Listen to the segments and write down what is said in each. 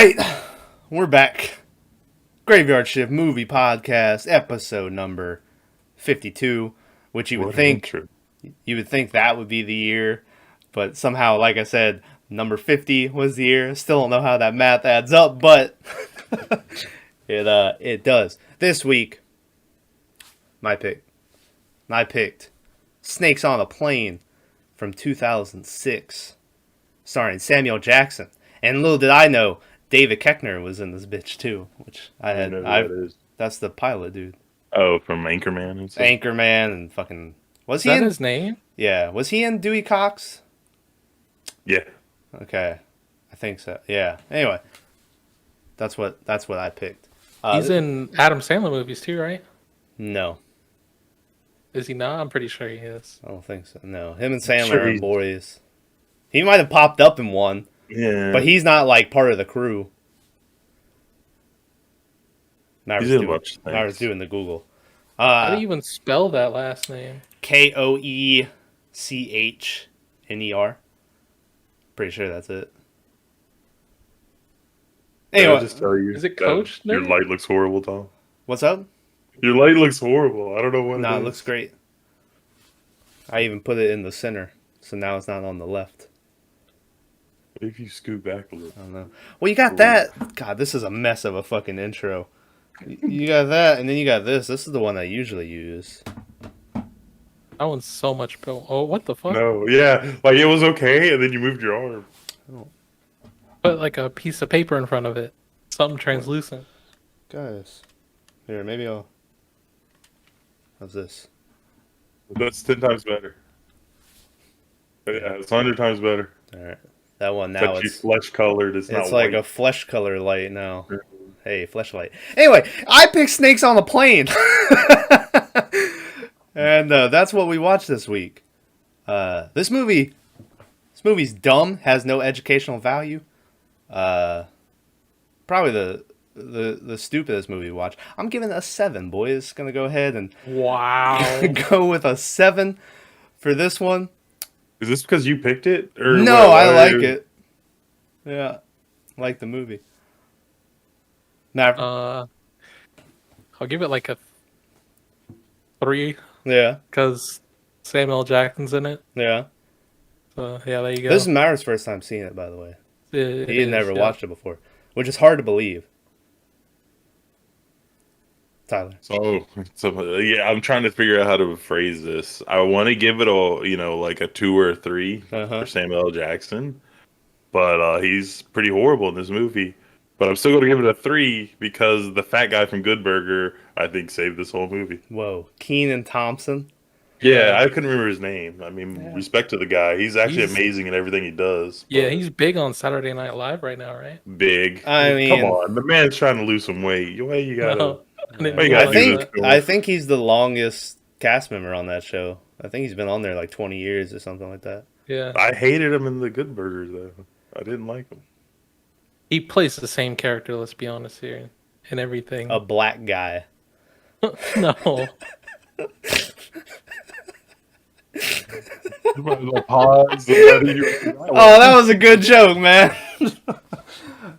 right, we're back. Graveyard Shift Movie Podcast, episode number 52, which you would What an think intro. that would be the year, but somehow, like I said, number 50 was the year. Still don't know how that math adds up, but it does. This week, I picked Snakes on a Plane from 2006, starring Samuel Jackson. And little did I know, David Koechner was in this bitch too, which I know who that is. that's the pilot dude. Oh, from Anchorman and stuff. Anchorman and fucking was Is he that in his name? Yeah, was he in Dewey Cox? Yeah. Okay. I think so. Yeah. Anyway, that's what I picked. He's in Adam Sandler movies too, right? No, Is he not? I'm pretty sure he is. I don't think so. No, him and Sandler Sure are he's- boys. He might have popped up in one, Yeah. but he's not like part of the crew. He's in a bunch of I was things. doing the Google. How do you even spell that last name? Koechner. Pretty sure that's it. Did I Anyway, just tell you Is it that Coach Your Nerd? light looks horrible, Tom. what's up? Your light looks horrible. I don't know what No, it it is. looks great. I even put it in the center, so now it's not on the left. What if you scoot back a little? I don't know. Well, you got that. God, this is a mess of a fucking intro. You got that, and then you got this. This is the one I usually use. That one's so much better. Oh, what the fuck? No, yeah. Like, it was okay, and then you moved your arm. Put like a piece of paper in front of it. Something translucent. Guys. Here, maybe I'll... How's this? That's 10 times better. Yeah, it's 100 times better. Alright. That one It's now actually it's flesh-colored. It's not it's like white. a flesh color light now. Hey, fleshlight. Anyway, I picked Snakes on a Plane. And that's what we watched this week. This movie's dumb, has no educational value. Probably the stupidest movie we watched. I'm giving it a 7, boys. Gonna go ahead and Wow. go with a 7 for this one. Is this because you picked it? Or No, what? I Why- like it. Yeah, I like the movie. Now, I'll give it like a 3 yeah, because Samuel Jackson's in it. yeah. So yeah, there you go. This is Mara's first time seeing it, by the way. It He had is, never yeah. watched it before, which is hard to believe. Tyler. So yeah, I'm trying to figure out how to phrase this. I want to give it like a 2 or a 3 Uh-huh. for Samuel L. Jackson, but he's pretty horrible in this movie. But I'm still going to give it a 3 because the fat guy from Good Burger, I think, saved this whole movie. Whoa, Keenan Thompson. Yeah, I couldn't remember his name. I mean, Yeah. respect to the guy. He's actually He's- amazing in everything he does. Yeah, but he's big on Saturday Night Live right now, right? big. I mean- come on, the man's trying to lose some weight. Why you gotta? No, I didn't Why you gotta I do realize this? that. I think he's the longest cast member on that show. I think he's been on there like 20 years or something like that. Yeah, I hated him in the Good Burger though. I didn't like him. he plays the same character. Let's be honest here, and everything. A black guy. No, Pause. Oh, that was a good joke, man.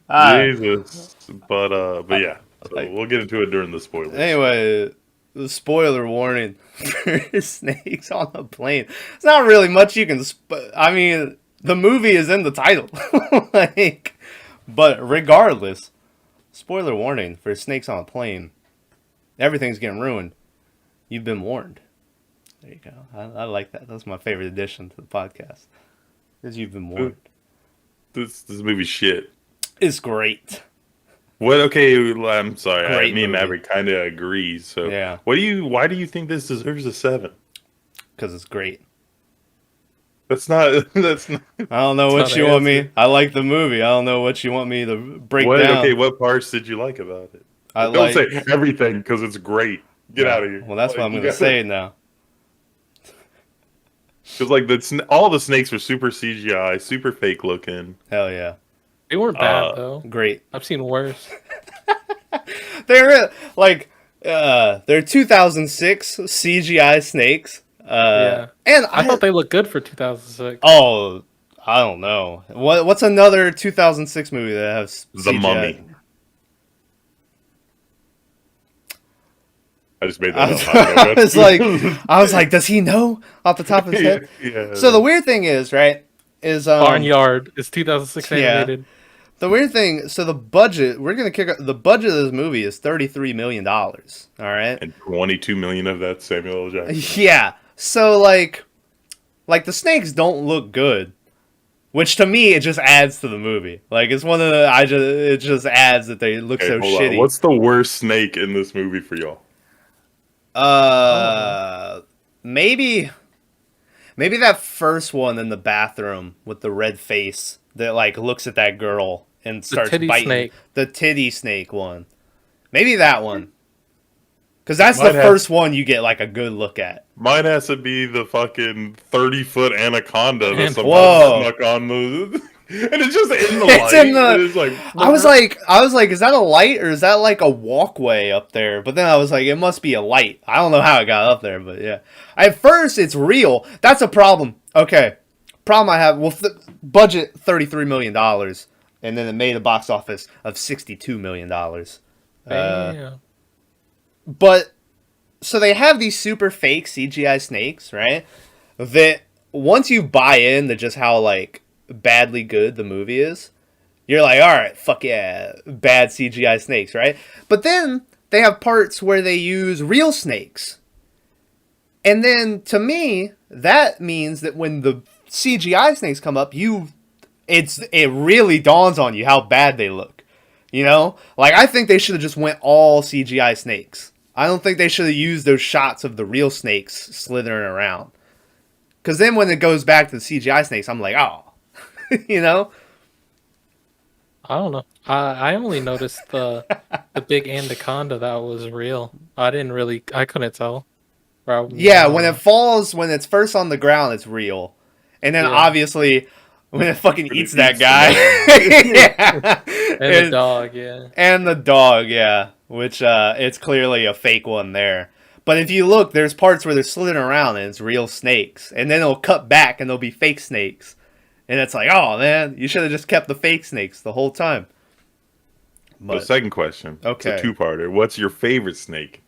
Alright. Jesus. But yeah. So Like- we'll get into it during the spoilers. Anyway, the spoiler warning for Snakes on a Plane. It's not really much you can. I mean, the movie is in the title, but regardless, spoiler warning for Snakes on a Plane. Everything's getting ruined. You've been warned. There you go. I like that. That's my favorite addition to the podcast. Because you've been warned. This movie's shit. It's great. What? Okay, I'm sorry. Great Me and movie. Maverick kind of agree. So Yeah. Why do you think this deserves a 7? Because it's great. That's not. That's not. I don't know That's what not you an want me. answer. I like the movie. I don't know what you want me to break What? down. Okay, what parts did you like about it? I Don't like. say everything because it's great. Get out of here. Well, that's what I'm you going to gotta- say now. Because like all the snakes were super CGI, super fake looking. Hell yeah. they weren't bad though. Great. I've seen worse. They're like, they're 2006 CGI snakes. Yeah. And I thought they looked good for 2006. Oh, I don't know. What's another 2006 movie that has The CGI? Mummy. I just made that up. I was like, does he know off the top of his head? Yeah. So the weird thing is, right, is Barnyard is 2006 yeah. animated. The weird thing, so the budget, the budget of this movie is $33 million. All right? And 22 million of that Samuel L. Jackson. Yeah. So, like the snakes don't look good. Which, to me, it just adds to the movie. Like, it's one of the, it just adds that they look so Hold on. shitty. What's the worst snake in this movie for y'all? Maybe that first one in the bathroom with the red face that, like, looks at that girl and starts titty biting. snake. The titty snake one. Maybe that one. Because that's Might the have- first one you get, like, a good look at. Mine has to be the fucking 30-foot anaconda that And- somehow Whoa. snuck on the... And it's just in the It's light. in the- and it's like... I was like, is that a light or is that like a walkway up there? But then I was like, it must be a light. I don't know how it got up there, but yeah. At first, it's real. That's a problem. Okay. Problem I have, well, budget $33 million, and then it made a box office of $62 million. Damn. But, so they have these super fake CGI snakes, right? That once you buy into just how, like, badly good the movie is, you're like, all right, fuck yeah, bad CGI snakes, right? But then they have parts where they use real snakes. And then, to me, that means that when the CGI snakes come up, it really dawns on you how bad they look. You know? Like, I think they should have just went all CGI snakes. I don't think they should have used those shots of the real snakes slithering around. Because then when it goes back to the CGI snakes, I'm like, oh. You know? I don't know. I only noticed the big anaconda that was real. I couldn't tell. Yeah, when it's first on the ground, it's real. And then Yeah. obviously, when it fucking When it eats that eats guy. Yeah. And the dog, yeah. And the dog, yeah. Which, it's clearly a fake one there. But if you look, there's parts where they're slithering around and it's real snakes. And then it'll cut back and they'll be fake snakes. And it's like, oh, man, you should have just kept the fake snakes the whole time. The second question. Okay. It's a two-parter. What's your favorite snake?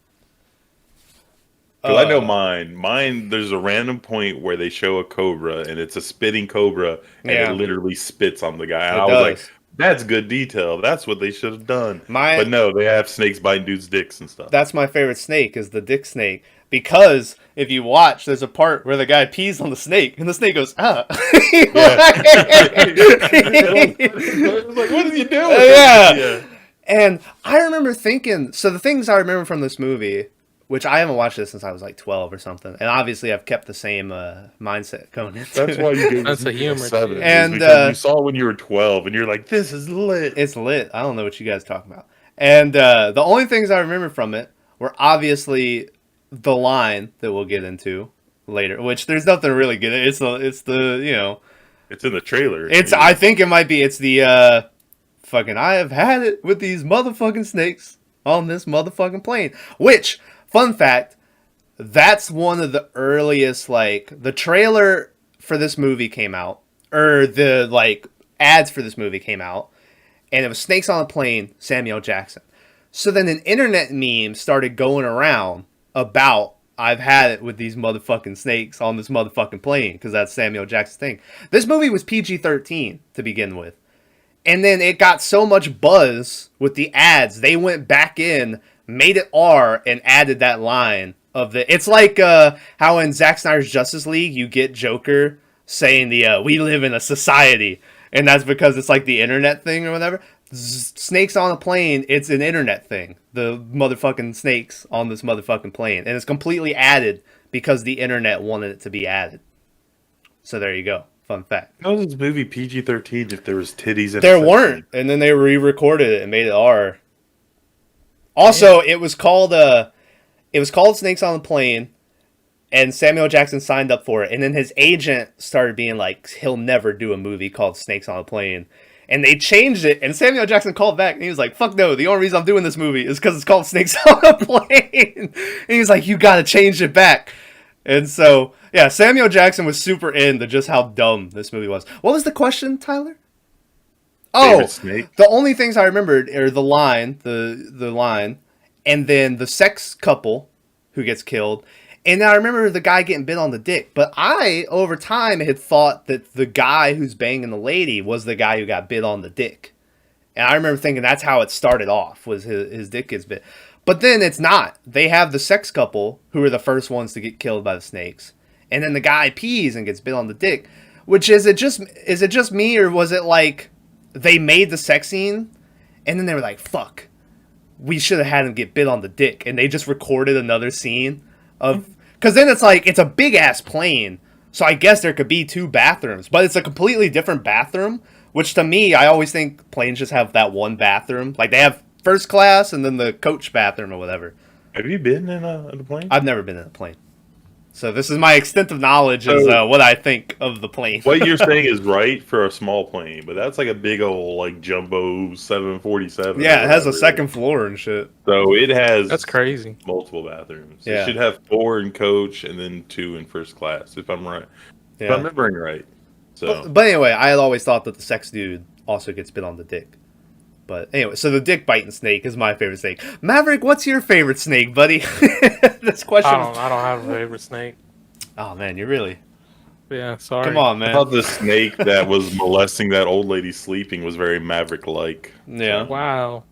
Because I know mine. Mine, there's a random point where they show a cobra, and it's a spitting cobra, and Yeah. it literally spits on the guy. And It I was does. like, that's good detail. That's what they should have done. My- But no, they have snakes biting dudes' dicks and stuff. That's my favorite snake, is the dick snake. Because if you watch, there's a part where the guy pees on the snake, and the snake goes, ah. It's like, what are you doing? Yeah. And I remember thinking, so the things I remember from this movie, which I haven't watched this since I was like 12 or something, and obviously I've kept the same mindset going into That's it. why you gave That's this a humor, 7. too. And, Because you saw it when you were 12, and you're like, this is lit. It's lit. I don't know what you guys are talking about. And the only things I remember from it were obviously the line that we'll get into later, which there's nothing really good. It's the you know, It's in the trailer. I think it might be, it's the fucking, I have had it with these motherfucking snakes on this motherfucking plane. Which, fun fact, that's one of the earliest, like, the trailer for this movie came out, or the, like, ads for this movie came out, and it was Snakes on a Plane, Samuel Jackson. So then an internet meme started going around about, I've had it with these motherfucking snakes on this motherfucking plane, because that's Samuel Jackson's thing. This movie was PG-13 to begin with. And then it got so much buzz with the ads, they went back in, made it R, and added that line of the... It's like how in Zack Snyder's Justice League, you get Joker saying we live in a society. And that's because it's like the internet thing or whatever. Snakes on a plane, it's an internet thing. The motherfucking snakes on this motherfucking plane. And it's completely added because the internet wanted it to be added. So there you go. Fun fact. How was this movie PG-13 if there was titties in it? There weren't. And then they re-recorded it and made it R. Also, it was called Snakes on the Plane. And Samuel Jackson signed up for it. And then his agent started being like, he'll never do a movie called Snakes on a Plane. And they changed it, and Samuel Jackson called back, and he was like, fuck no, the only reason I'm doing this movie is because it's called Snakes on a Plane. And he was like, you gotta change it back. And so, yeah, Samuel Jackson was super into just how dumb this movie was. What was the question, Tyler? Oh, Favorite snake? the only things I remembered are the line, and then the sex couple who gets killed. And I remember the guy getting bit on the dick. But I, over time, had thought that the guy who's banging the lady was the guy who got bit on the dick. And I remember thinking that's how it started off, was his dick gets bit. But then it's not. They have the sex couple who are the first ones to get killed by the snakes. And then the guy pees and gets bit on the dick. Which, is it just me, or was it like they made the sex scene and then they were like, fuck, we should have had him get bit on the dick. And they just recorded another scene of... Because then it's like, it's a big-ass plane, so I guess there could be 2 bathrooms. But it's a completely different bathroom, which to me, I always think planes just have that one bathroom. Like, they have first class and then the coach bathroom or whatever. Have you been in a plane? I've never been in a plane. So this is my extent of knowledge is what I think of the plane. What you're saying is right for a small plane, but that's like a big old like jumbo 747. Yeah, it has a second floor and shit. So it has That's crazy. multiple bathrooms. Yeah. It should have 4 in coach and then 2 in first class, if I'm right. If Yeah. I'm remembering right. So But anyway, I had always thought that the sex dude also gets bit on the dick. But anyway, so the dick biting snake is my favorite snake. Maverick, what's your favorite snake, buddy? This question. I don't have a favorite snake. Oh man, you really? Yeah, sorry. Come on, I man. thought the snake that was molesting that old lady sleeping was very Maverick-like. Yeah. Wow.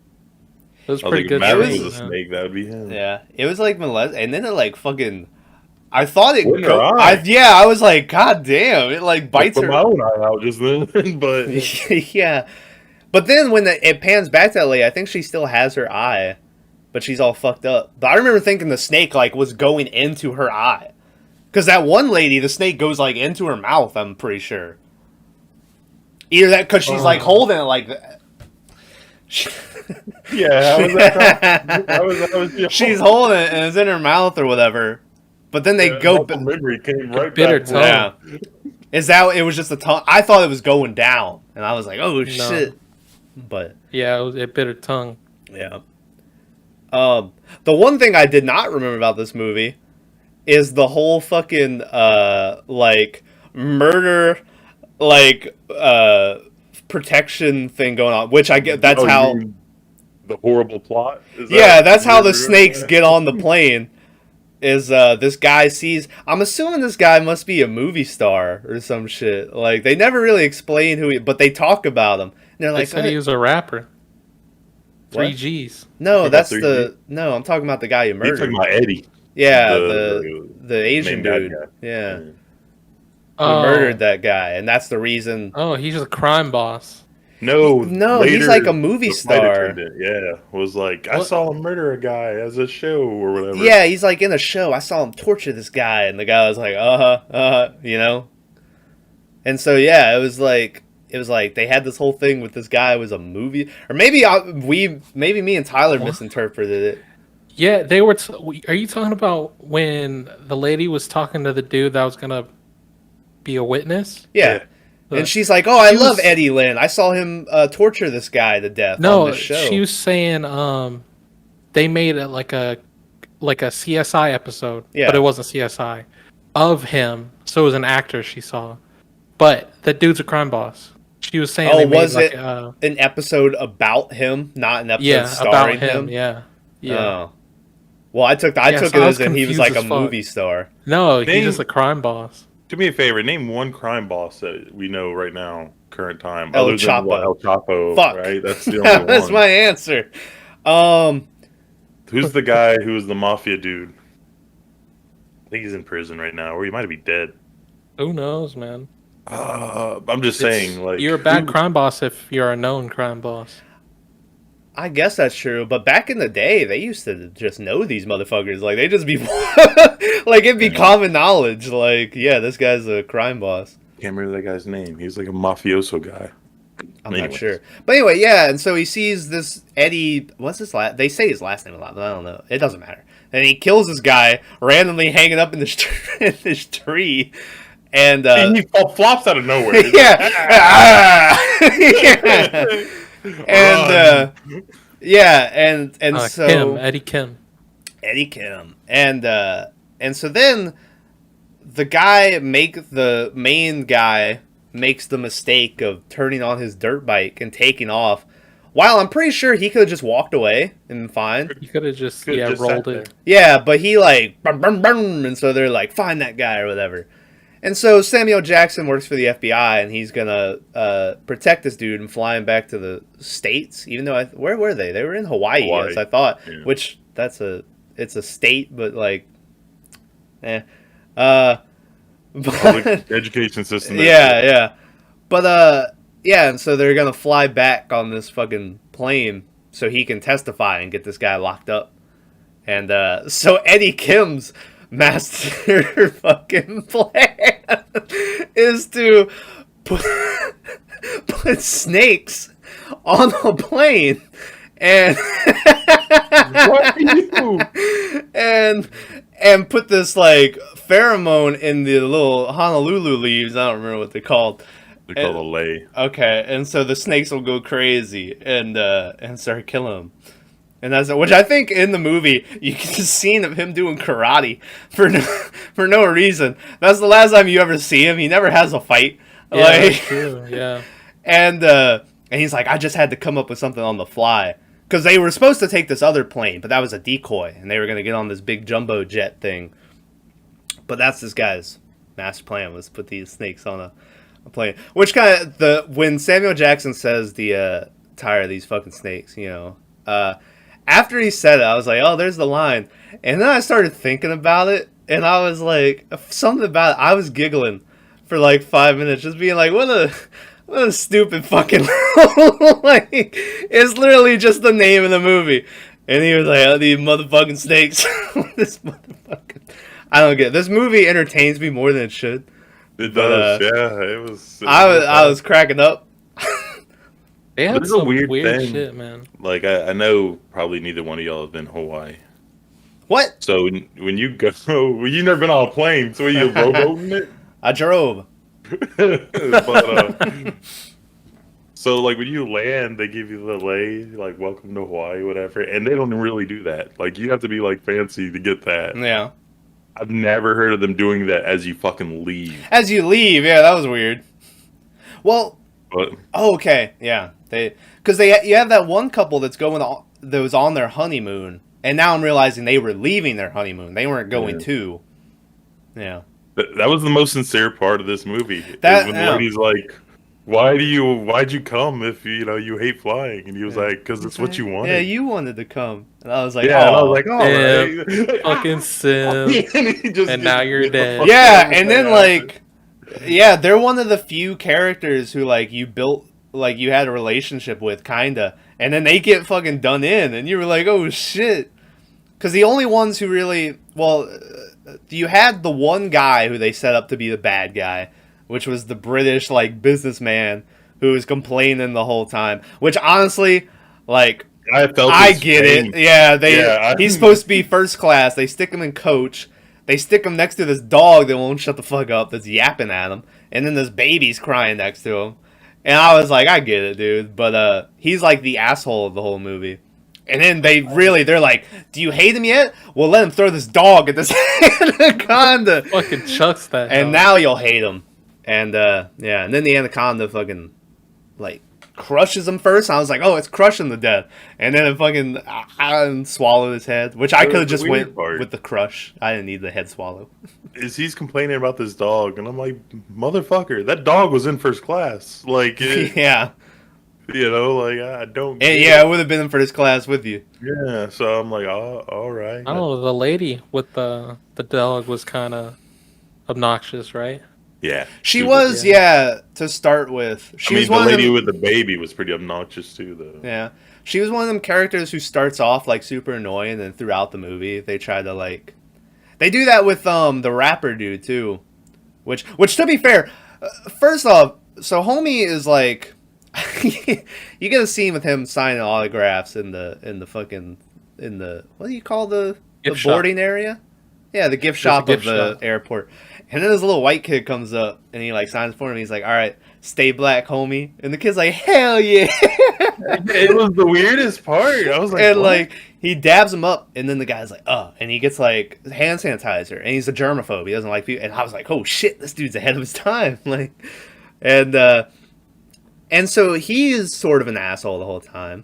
It was I was pretty like, good. if Maverick choice, was a man. snake, that would be him. Yeah. It was like and then it like fucking. I thought it. What in her eye? I was like, God damn! It like bites Put her. my own eye out just then, but Yeah. But then when it pans back to that lady, I think she still has her eye, but she's all fucked up. But I remember thinking the snake like was going into her eye, because that one lady, the snake goes like into her mouth. I'm pretty sure. Either that because she's like holding it like that. yeah, how was that? How was She's holding it and it's in her mouth or whatever. But then they go. muscle memory came right bit her back. tongue. Yeah. Is that it was just the tongue? I thought it was going down, and I was like, "Oh shit!" But Yeah, it bit her tongue. yeah. The one thing I did not remember about this movie is the whole fucking like murder, like protection thing going on. Which I get. That's Oh, you how. mean the horrible plot. Is Yeah, that that's how the you're- snakes get on the plane. Is this guy sees? I'm assuming this guy must be a movie star or some shit. Like they never really explain who he, but they talk about him. And they're They like, said "Hey." he was a rapper. What? 3G's. No, About that's 3G? no. I'm talking about the guy who You're murdered. talking about Eddie. Yeah, the the Asian main bad dude. guy. Yeah, who Oh. murdered that guy, and that's the reason. Oh, he's a crime boss. No, he's later, like a movie the flight star. attendant, yeah, was like, I What? saw him murder a guy as a show or whatever. Yeah, he's like in a show. I saw him torture this guy, and the guy was like, you know. And so yeah, it was like they had this whole thing with this guy was a movie, or maybe maybe me and Tyler What? misinterpreted it. Yeah, they were. Are you talking about when the lady was talking to the dude that was gonna be a witness? Yeah. The- And she's like, "Oh, I She love was- Eddie Lynn. I saw him torture this guy to death on No, this show." she was saying they made it like a CSI episode, Yeah. but it wasn't CSI of him. So it was an actor she saw, but the dude's a crime boss. She was saying, Oh, they made was like it an episode about him, not an episode yeah, starring about him? Yeah, yeah. Oh. Well, I took Yeah, it so I was as in he was confused like a as fuck. movie star. No, he's Name- just a crime boss. Do me a favor, name one crime boss that we know right now, current time. El other than Chapo. El Chapo, Fuck. right? That's the only That's one. my answer. Who's the guy who was the mafia dude? I think he's in prison right now, or he might be dead. Who knows, man? I'm just saying, like You're a bad crime boss if you're a known crime boss. I guess that's true, but back in the day, they used to just know these motherfuckers. Like they just be like it'd be common knowledge. Like, yeah, this guy's a crime boss. Can't remember that guy's name. He's like a mafioso guy. I'm not Anyways. sure, but anyway, yeah. And so he sees this Eddie. What's his last? They say his last name a lot, but I don't know. It doesn't matter. And he kills this guy randomly hanging up in this in this tree, and He flops out of nowhere. yeah. Yeah. And yeah, and so Eddie Kim. Eddie Kim, and so then the main guy makes the mistake of turning on his dirt bike and taking off. While I'm pretty sure he could have just walked away and been fine. You could have just Could've just rolled sat it. Yeah, but he like brum, brum, brum, and so they're like, find that guy or whatever. And so Samuel Jackson works for the FBI, and he's gonna protect this dude and fly him back to the States. Even though where were they? They were in Hawaii, as I thought. Yeah. Which it's a state, but like, Public education system. Yeah. But yeah, and so they're gonna fly back on this fucking plane so he can testify and get this guy locked up. And so Eddie Kim's master fucking plan is to put snakes on a plane and and put this like pheromone in the little Honolulu leaves. I don't remember what they're called. They're called a lei. Okay, and so the snakes will go crazy and start killing them. And that's which I think in the movie you can see scene of him doing karate for no reason. That's the last time you ever see him. He never has a fight. Yeah, that's true. Yeah. And he's like, I just had to come up with something on the fly because they were supposed to take this other plane, but that was a decoy, and they were gonna get on this big jumbo jet thing. But that's this guy's master plan, was put these snakes on a plane. Which kind of when Samuel Jackson says tire these fucking snakes, after he said it, I was like, oh, there's the line. And then I started thinking about it, and I was like, something about it. I was giggling for like 5 minutes, just being like, what a stupid fucking like, it's literally just the name of the movie. And he was like, oh, these motherfucking snakes. This motherfucking, I don't get it. This movie entertains me more than it should. It does, yeah. It was. I was cracking up. They had some weird thing. Shit, man. Like I know probably neither one of y'all have been Hawaii. What? So when you go, you never been on a plane, so you rowboating it? I drove. But so like when you land, they give you the lei, like welcome to Hawaii, whatever, and they don't really do that. Like you have to be like fancy to get that. Yeah. I've never heard of them doing that as you fucking leave. As you leave, yeah, that was weird. Well, but, okay, yeah, you have that one couple that was on their honeymoon, and now I'm realizing they were leaving their honeymoon. They weren't going to. Yeah. That was the most sincere part of this movie. When the lady's like, why'd you come if you hate flying? And he was like, because it's what you wanted. Yeah, you wanted to come. And I was like, yeah, and I was like, all right. Fucking sim. And now you're dead. Yeah, and then like, yeah, they're one of the few characters who like you built, like you had a relationship with, kinda, and then they get fucking done in, and you were like, oh shit. Because the only ones who really, you had the one guy who they set up to be the bad guy, which was the British like businessman who was complaining the whole time. Which honestly, like, I get pain. it. Yeah, he's supposed to be first class. They stick him in coach. They stick him next to this dog that won't shut the fuck up, that's yapping at him, and then this baby's crying next to him. And I was like, I get it, dude. But he's like the asshole of the whole movie. And then they're like, do you hate him yet? Well, let him throw this dog at this anaconda. Fucking chucks that. And now you'll hate him. And and then the anaconda fucking like crushes him first. I was like, oh, it's crushing to death. And then it fucking swallowed his head, which I could have just went with the crush. I didn't need the head swallow. He's complaining about this dog, and I'm like, motherfucker, that dog was in first class. Like, yeah. Like, I don't. And yeah, I would have been in first class with you. Yeah, so I'm like, oh, all right. I don't know. The lady with the dog was kind of obnoxious, right? Yeah, she was. Yeah, to start with, the lady with the baby was pretty obnoxious too, though. Yeah, she was one of them characters who starts off like super annoying, and throughout the movie they try to like. They do that with the rapper dude too, which to be fair, first off, so homie is like. You get a scene with him signing autographs in the what do you call the boarding area? Yeah, the gift shop of the airport. And then this little white kid comes up and he like signs for him. He's like, "All right, stay black, homie." And the kid's like, "Hell yeah!" It was the weirdest part. I was like, and what? like he dabs him up, and then the guy's like, and he gets like hand sanitizer, and he's a germaphobe. He doesn't like people, and I was like, oh shit, this dude's ahead of his time. Like, and so he is sort of an asshole the whole time.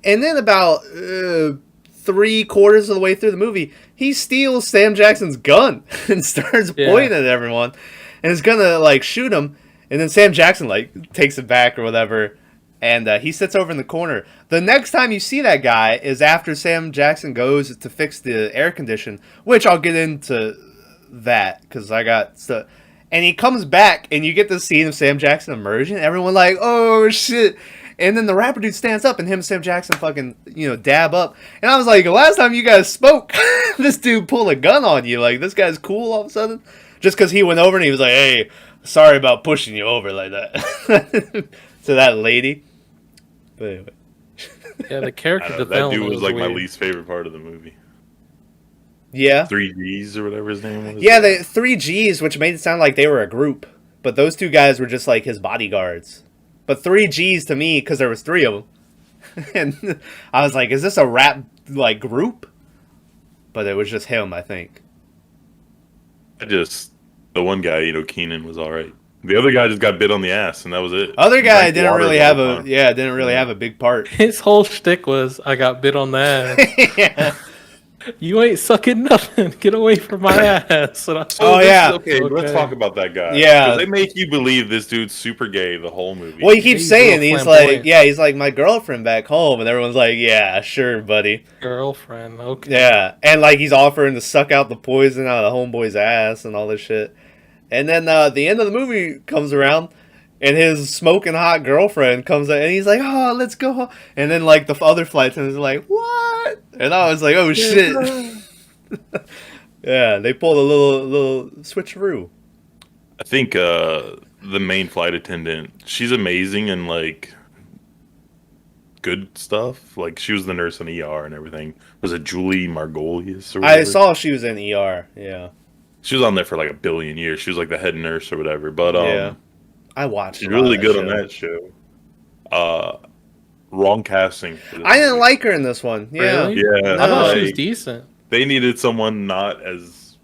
And then about 3/4 of the way through the movie, he steals Sam Jackson's gun and starts pointing at everyone, and is gonna like shoot him. And then Sam Jackson like takes it back or whatever, and he sits over in the corner. The next time you see that guy is after Sam Jackson goes to fix the air condition, which I'll get into that because I got stuff. And he comes back, and you get the scene of Sam Jackson emerging. Everyone like, oh shit. And then the rapper dude stands up, and him and Sam Jackson fucking, dab up. And I was like, the last time you guys spoke, this dude pulled a gun on you. Like, this guy's cool all of a sudden? Just because he went over and he was like, hey, sorry about pushing you over like that. To that lady. But anyway. Yeah, the character that development dude was like weird. my least favorite part of the movie. Yeah. 3Gs or whatever his name was. Yeah, the 3Gs, which made it sound like they were a group. But those two guys were just like his bodyguards. But 3Gs to me, because there was 3 of them. And I was like, is this a rap like group? But it was just him, I think. The one guy, Keenan was all right. The other guy just got bit on the ass, and that was it. Other guy Drank didn't water really the have whole a time. didn't really have a big part. His whole shtick was, I got bit on the ass. Yeah. You ain't sucking nothing. Get away from my ass. And I was Oh, this yeah. is okay, let's talk about that guy. Yeah. 'Cause they make you believe this dude's super gay the whole movie. Well, he keeps He's saying, real he's like, flamboyant. he's like, my girlfriend back home. And everyone's like, yeah, sure, buddy. Girlfriend, okay. Yeah. And like, he's offering to suck out the poison out of the homeboy's ass and all this shit. And then the end of the movie comes around, and his smoking hot girlfriend comes out, and he's like, oh, let's go home. And then like the other flight attendants are like, what? And I was like, oh shit. Yeah, they pulled a little switcheroo. I think the main flight attendant, she's amazing and like good stuff. Like she was the nurse in ER and everything. Was it Julie Margolius or whatever? I saw she was in ER. Yeah. She was on there for like a billion years. She was like the head nurse or whatever. But Yeah. I watched. she's a lot really of good show. on that show. Wrong casting. For this I didn't movie. like her in this one. Yeah. Really? Yeah, I thought she was like, decent. they needed someone not as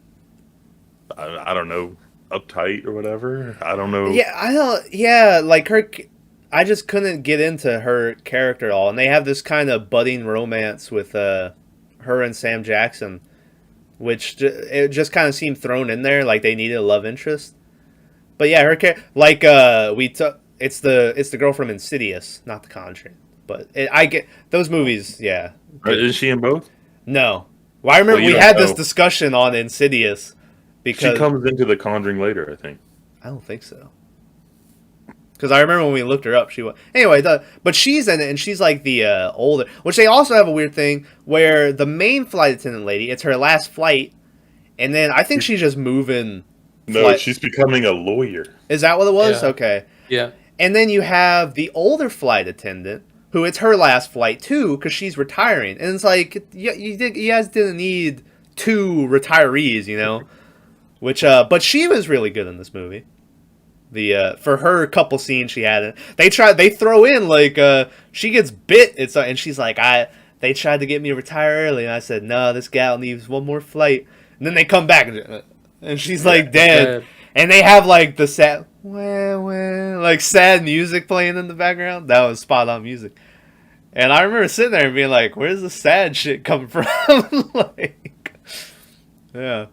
I don't know, uptight or whatever. I don't know. Yeah, I don't. Yeah, like her. I just couldn't get into her character at all, and they have this kind of budding romance with her and Sam Jackson, which it just kind of seemed thrown in there, like they needed a love interest. But yeah, her like we took. It's the girl from Insidious, not The Conjuring. But I get those movies. Yeah. Is she in both? No. Well, I remember Well, you we don't had this know. discussion on Insidious because She comes into The Conjuring later, I think. I don't think so. Because I remember when we looked her up, she was anyway. But she's in it, and she's like the older. Which they also have a weird thing where the main flight attendant lady, it's her last flight, and then I think she's just moving. No, she's becoming a lawyer. Is that what it was? Yeah. Okay. Yeah. And then you have the older flight attendant, who it's her last flight too, because she's retiring, and it's like you guys didn't need 2 retirees, Which, but she was really good in this movie. The for her couple scenes she had, they throw in like she gets bit, and she's like, they tried to get me to retire early, and I said no, this gal needs one more flight, and then they come back and she's like dead, and they have like the sad like sad music playing in the background. That was spot on music, and I remember sitting there and being like, where's the sad shit coming from? Like, yeah.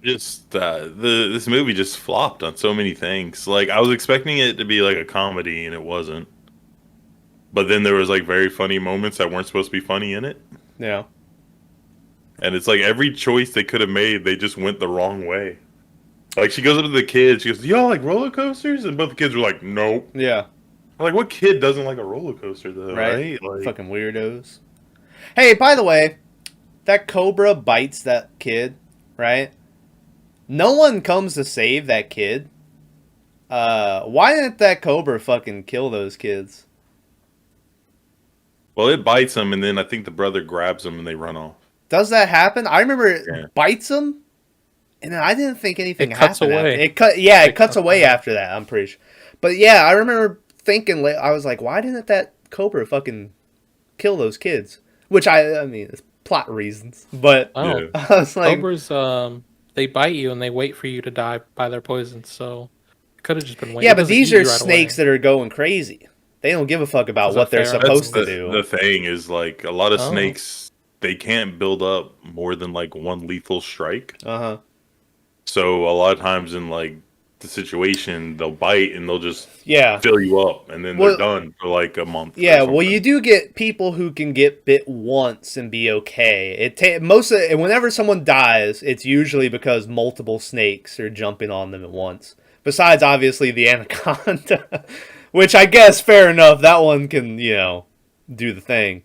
Just this movie just flopped on so many things. Like I was expecting it to be like a comedy, and it wasn't. But then there was like very funny moments that weren't supposed to be funny in it. Yeah. And it's like every choice they could have made, they just went the wrong way. Like she goes up to the kids, she goes, "Y'all like roller coasters?" And both the kids were like, "Nope." Yeah. I'm like, what kid doesn't like a roller coaster though? Right? Right? Like, Fucking weirdos. Hey, by the way, that cobra bites that kid, right? No one comes to save that kid. Why didn't that cobra fucking kill those kids? well, it bites them, and then I think the brother grabs them, and they run off. Does that happen? I remember it Yeah. bites him, and then I didn't think anything It cuts happened. away. It cuts away after that, I'm pretty sure. But yeah, I remember thinking, I was like, why didn't that cobra fucking kill those kids? which I mean, it's plot reasons, but Oh, Yeah. I was like, cobras, they bite you and they wait for you to die by their poison. So it could have just been waiting. yeah, It but doesn't these eat are you right snakes away. that are going crazy. They don't give a fuck about Those are what they're That's supposed pheromones. to the do. thing is like a lot of Oh. snakes. They can't build up more than like one lethal strike. Uh huh. So a lot of times in like the situation, they'll bite and they'll just Yeah. fill you up, and then Well, they're done for like a month. Yeah, or well, something. you do get people who can get bit once and be okay. Most of and whenever someone dies, it's usually because multiple snakes are jumping on them at once. Besides, obviously, the anaconda, which I guess fair enough. That one can do the thing.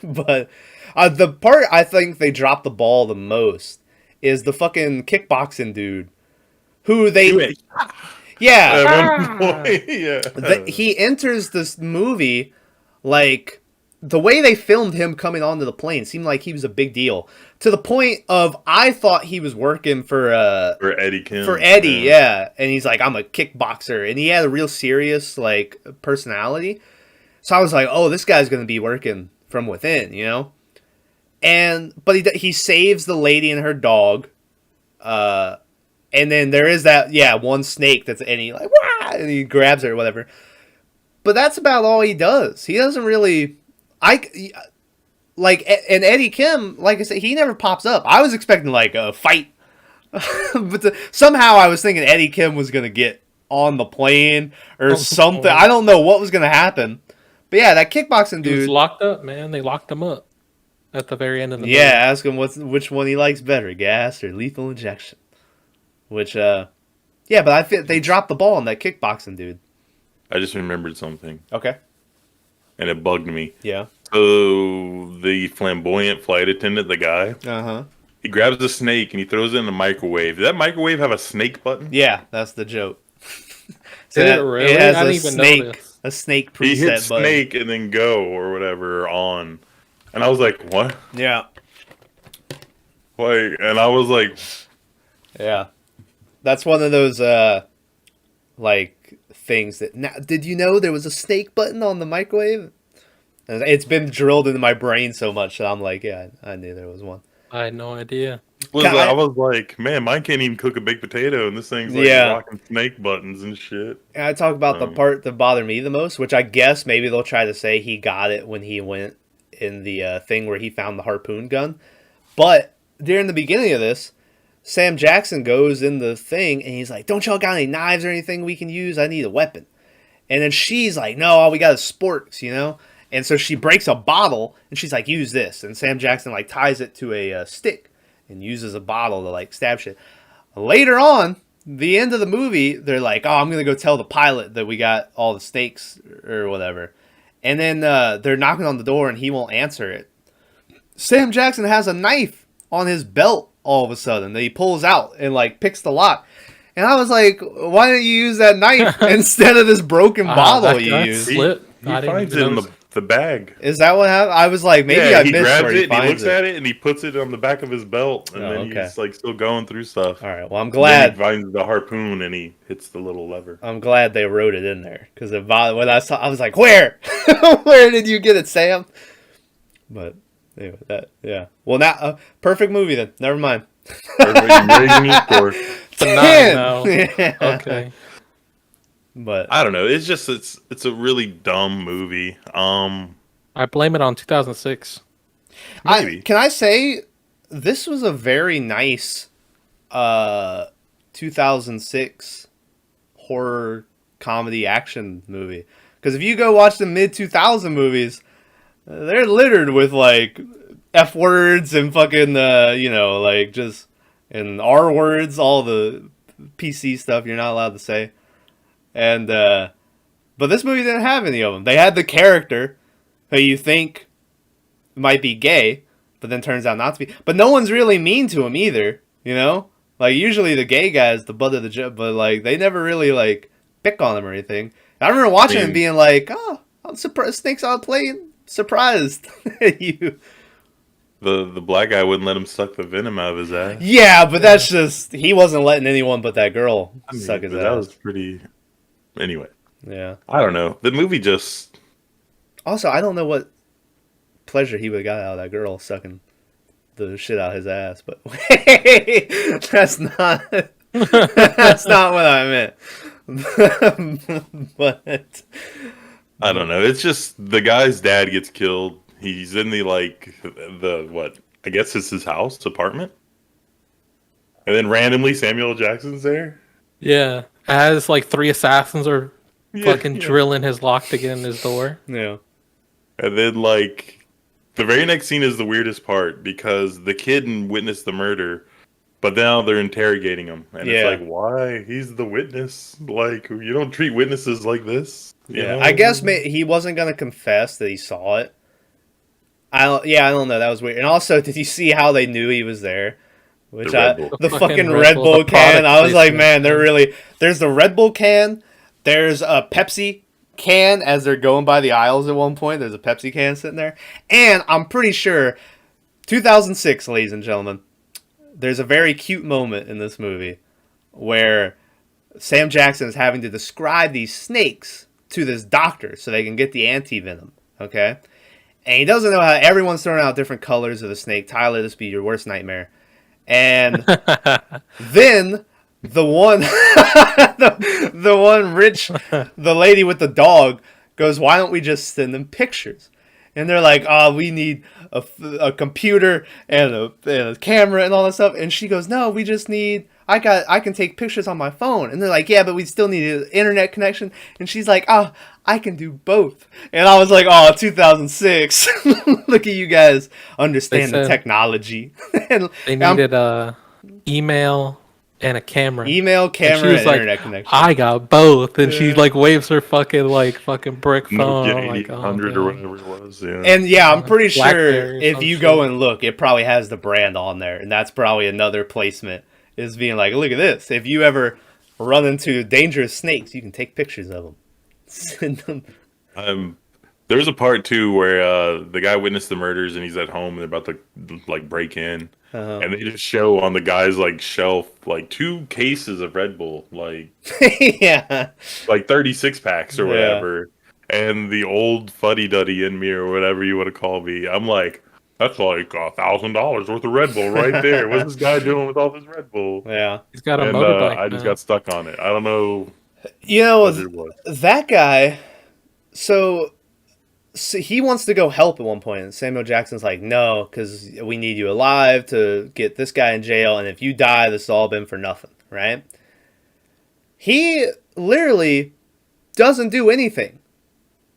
But the part I think they dropped the ball the most is the fucking kickboxing dude who they Anyway, yeah at one point, yeah. he enters this movie like the way they filmed him coming onto the plane seemed like he was a big deal to the point of I thought he was working for Eddie Kim. for Eddie, yeah. And he's like, I'm a kickboxer, and he had a real serious like personality. So I was like, oh, this guy's gonna be working from within, And but he saves the lady and her dog, and then there is that one snake that's and he like wah! And he grabs her or whatever. But that's about all he does. He doesn't really like and Eddie Kim, like I said, he never pops up. I was expecting like a fight, but somehow I was thinking Eddie Kim was gonna get on the plane or something. I don't know what was gonna happen. But yeah, that kickboxing He was dude. locked up, man. They locked him up at the very end of the movie. Yeah, ask him which one he likes better, gas or lethal injection. Which yeah, but I feel they dropped the ball on that kickboxing dude. I just remembered something, Okay. and it bugged me. Yeah. So the flamboyant flight attendant, the guy, Uh-huh. he grabs the snake and he throws it in the microwave. Did that microwave have a snake button? Yeah, that's the joke. Did it really? It has I didn't a even snake, notice. a snake He hit preset button. snake and then go or whatever on, and I was like, what? Yeah. Like, and I was like, Yeah. That's one of those like things that now did you know there was a snake button on the microwave? And it's been drilled into my brain so much that I'm like, yeah, I knew there was one. I had no idea. I was like, man, mine can't even cook a baked potato, and this thing's like rocking snake buttons and shit. And I talk about the part that bothered me the most, which I guess maybe they'll try to say he got it when he went in the thing where he found the harpoon gun. But during the beginning of this, Sam Jackson goes in the thing and he's like, don't y'all got any knives or anything we can use? I need a weapon. And then she's like, no, all we got is sporks, And so she breaks a bottle and she's like, use this. And Sam Jackson like ties it to a stick and uses a bottle to like stab shit. Later on, the end of the movie, they're like, oh, I'm going to go tell the pilot that we got all the steaks or whatever. And then they're knocking on the door and he won't answer it. Sam Jackson has a knife on his belt all of a sudden that he pulls out and like picks the lock. And I was like, why didn't you use that knife instead of this broken bottle you used? He finds it in the bag. Is that what happened? I was like, maybe I he missed grabs where it, and he looks it. at it, and he puts it on the back of his belt, and then he's like still going through stuff. All right, well, I'm And glad. then he finds the harpoon, and he hits the little lever. I'm glad they wrote it in there because when I saw, I was like, where? Where did you get it, Sam? But anyway, Well, now perfect movie then. Never mind. Tonight now. Yeah. Okay. But I don't know. It's just it's a really dumb movie. I blame it on 2006. Maybe. Can I say this was a very nice 2006 horror comedy action movie? Because if you go watch the mid 2000 movies, they're littered with like F words and fucking like just and R words, all the PC stuff you're not allowed to say. And but this movie didn't have any of them. They had the character who you think might be gay, but then turns out not to be. But no one's really mean to him either, Like usually the gay guy is the butt of the joke, but like they never really like pick on him or anything. I remember watching him being like, "Oh, I'm surprised Snake's on a plane. Surprised at you." The black guy wouldn't let him suck the venom out of his ass. Yeah, but that's just he wasn't letting anyone but that girl suck his ass. That was pretty. Anyway, Yeah. I don't know. The movie just. Also, I don't know what pleasure he would have got out of that girl sucking the shit out of his ass. But wait, that's not that's not what I meant. But I don't know. It's just the guy's dad gets killed. He's in the what? I guess it's his house, apartment. And then randomly Samuel L. Jackson's there. Yeah. As like 3 assassins are fucking Yeah. drilling his lock to get in his door. yeah, And then like the very next scene is the weirdest part because the kid witnessed the murder, but now they're interrogating him. And Yeah. it's like, why? He's the witness. Like, you don't treat witnesses like this. You yeah. know? I guess he wasn't gonna confess that he saw it. I don't know. That was weird. And also, did you see how they knew he was there? Which The Red Bull. the fucking fucking Red Red Bull, Bull the can. product I was like, placement. man, they're really. There's the Red Bull can. There's a Pepsi can as they're going by the aisles at one point. There's a Pepsi can sitting there, and I'm pretty sure, 2006, ladies and gentlemen, there's a very cute moment in this movie where Sam Jackson is having to describe these snakes to this doctor so they can get the anti-venom. Okay. And he doesn't know how everyone's throwing out different colors of the snake. Tyler, this be your worst nightmare. And then the one, the one rich, the lady with the dog goes, "Why don't we just send them pictures?" And they're like, "Oh, we need a computer and a camera and all that stuff." And she goes, "No, we just need. I can take pictures on my phone." And they're like, "Yeah, but we still need an internet connection." And she's like, "Oh, I can do both." And I was like, "Oh, 2006. Look at you guys understand the said- technology." And They I'm- needed a email and a camera. email, And camera, she was and like, internet connection. I got both. And she Yeah. like waves her fucking brick phone. Nokia I'm like, 800 oh, or man. whatever it was. Yeah. And yeah, I'm pretty sure Blackberry or if some you shit. go and look, it probably has the brand on there, and that's probably another placement. Is being like, look at this. If you ever run into dangerous snakes, you can take pictures of them. Send them. There's a part too where the guy witnessed the murders and he's at home and they're about to like break in, Uh-huh. and they just show on the guy's like shelf like 2 cases of Red Bull, like Yeah. 36 packs or Yeah. whatever, and the old fuddy duddy in me or whatever you want to call me. I'm like, that's like $1,000 worth of Red Bull right there. What's this guy doing with all this Red Bull? Yeah. He's got a And motorbike. I just now. got stuck on it. I don't know You know, what it was. that guy, so he wants to go help at one point, and Samuel Jackson's like, no, because we need you alive to get this guy in jail, and if you die, this has all been for nothing, right? He literally doesn't do anything.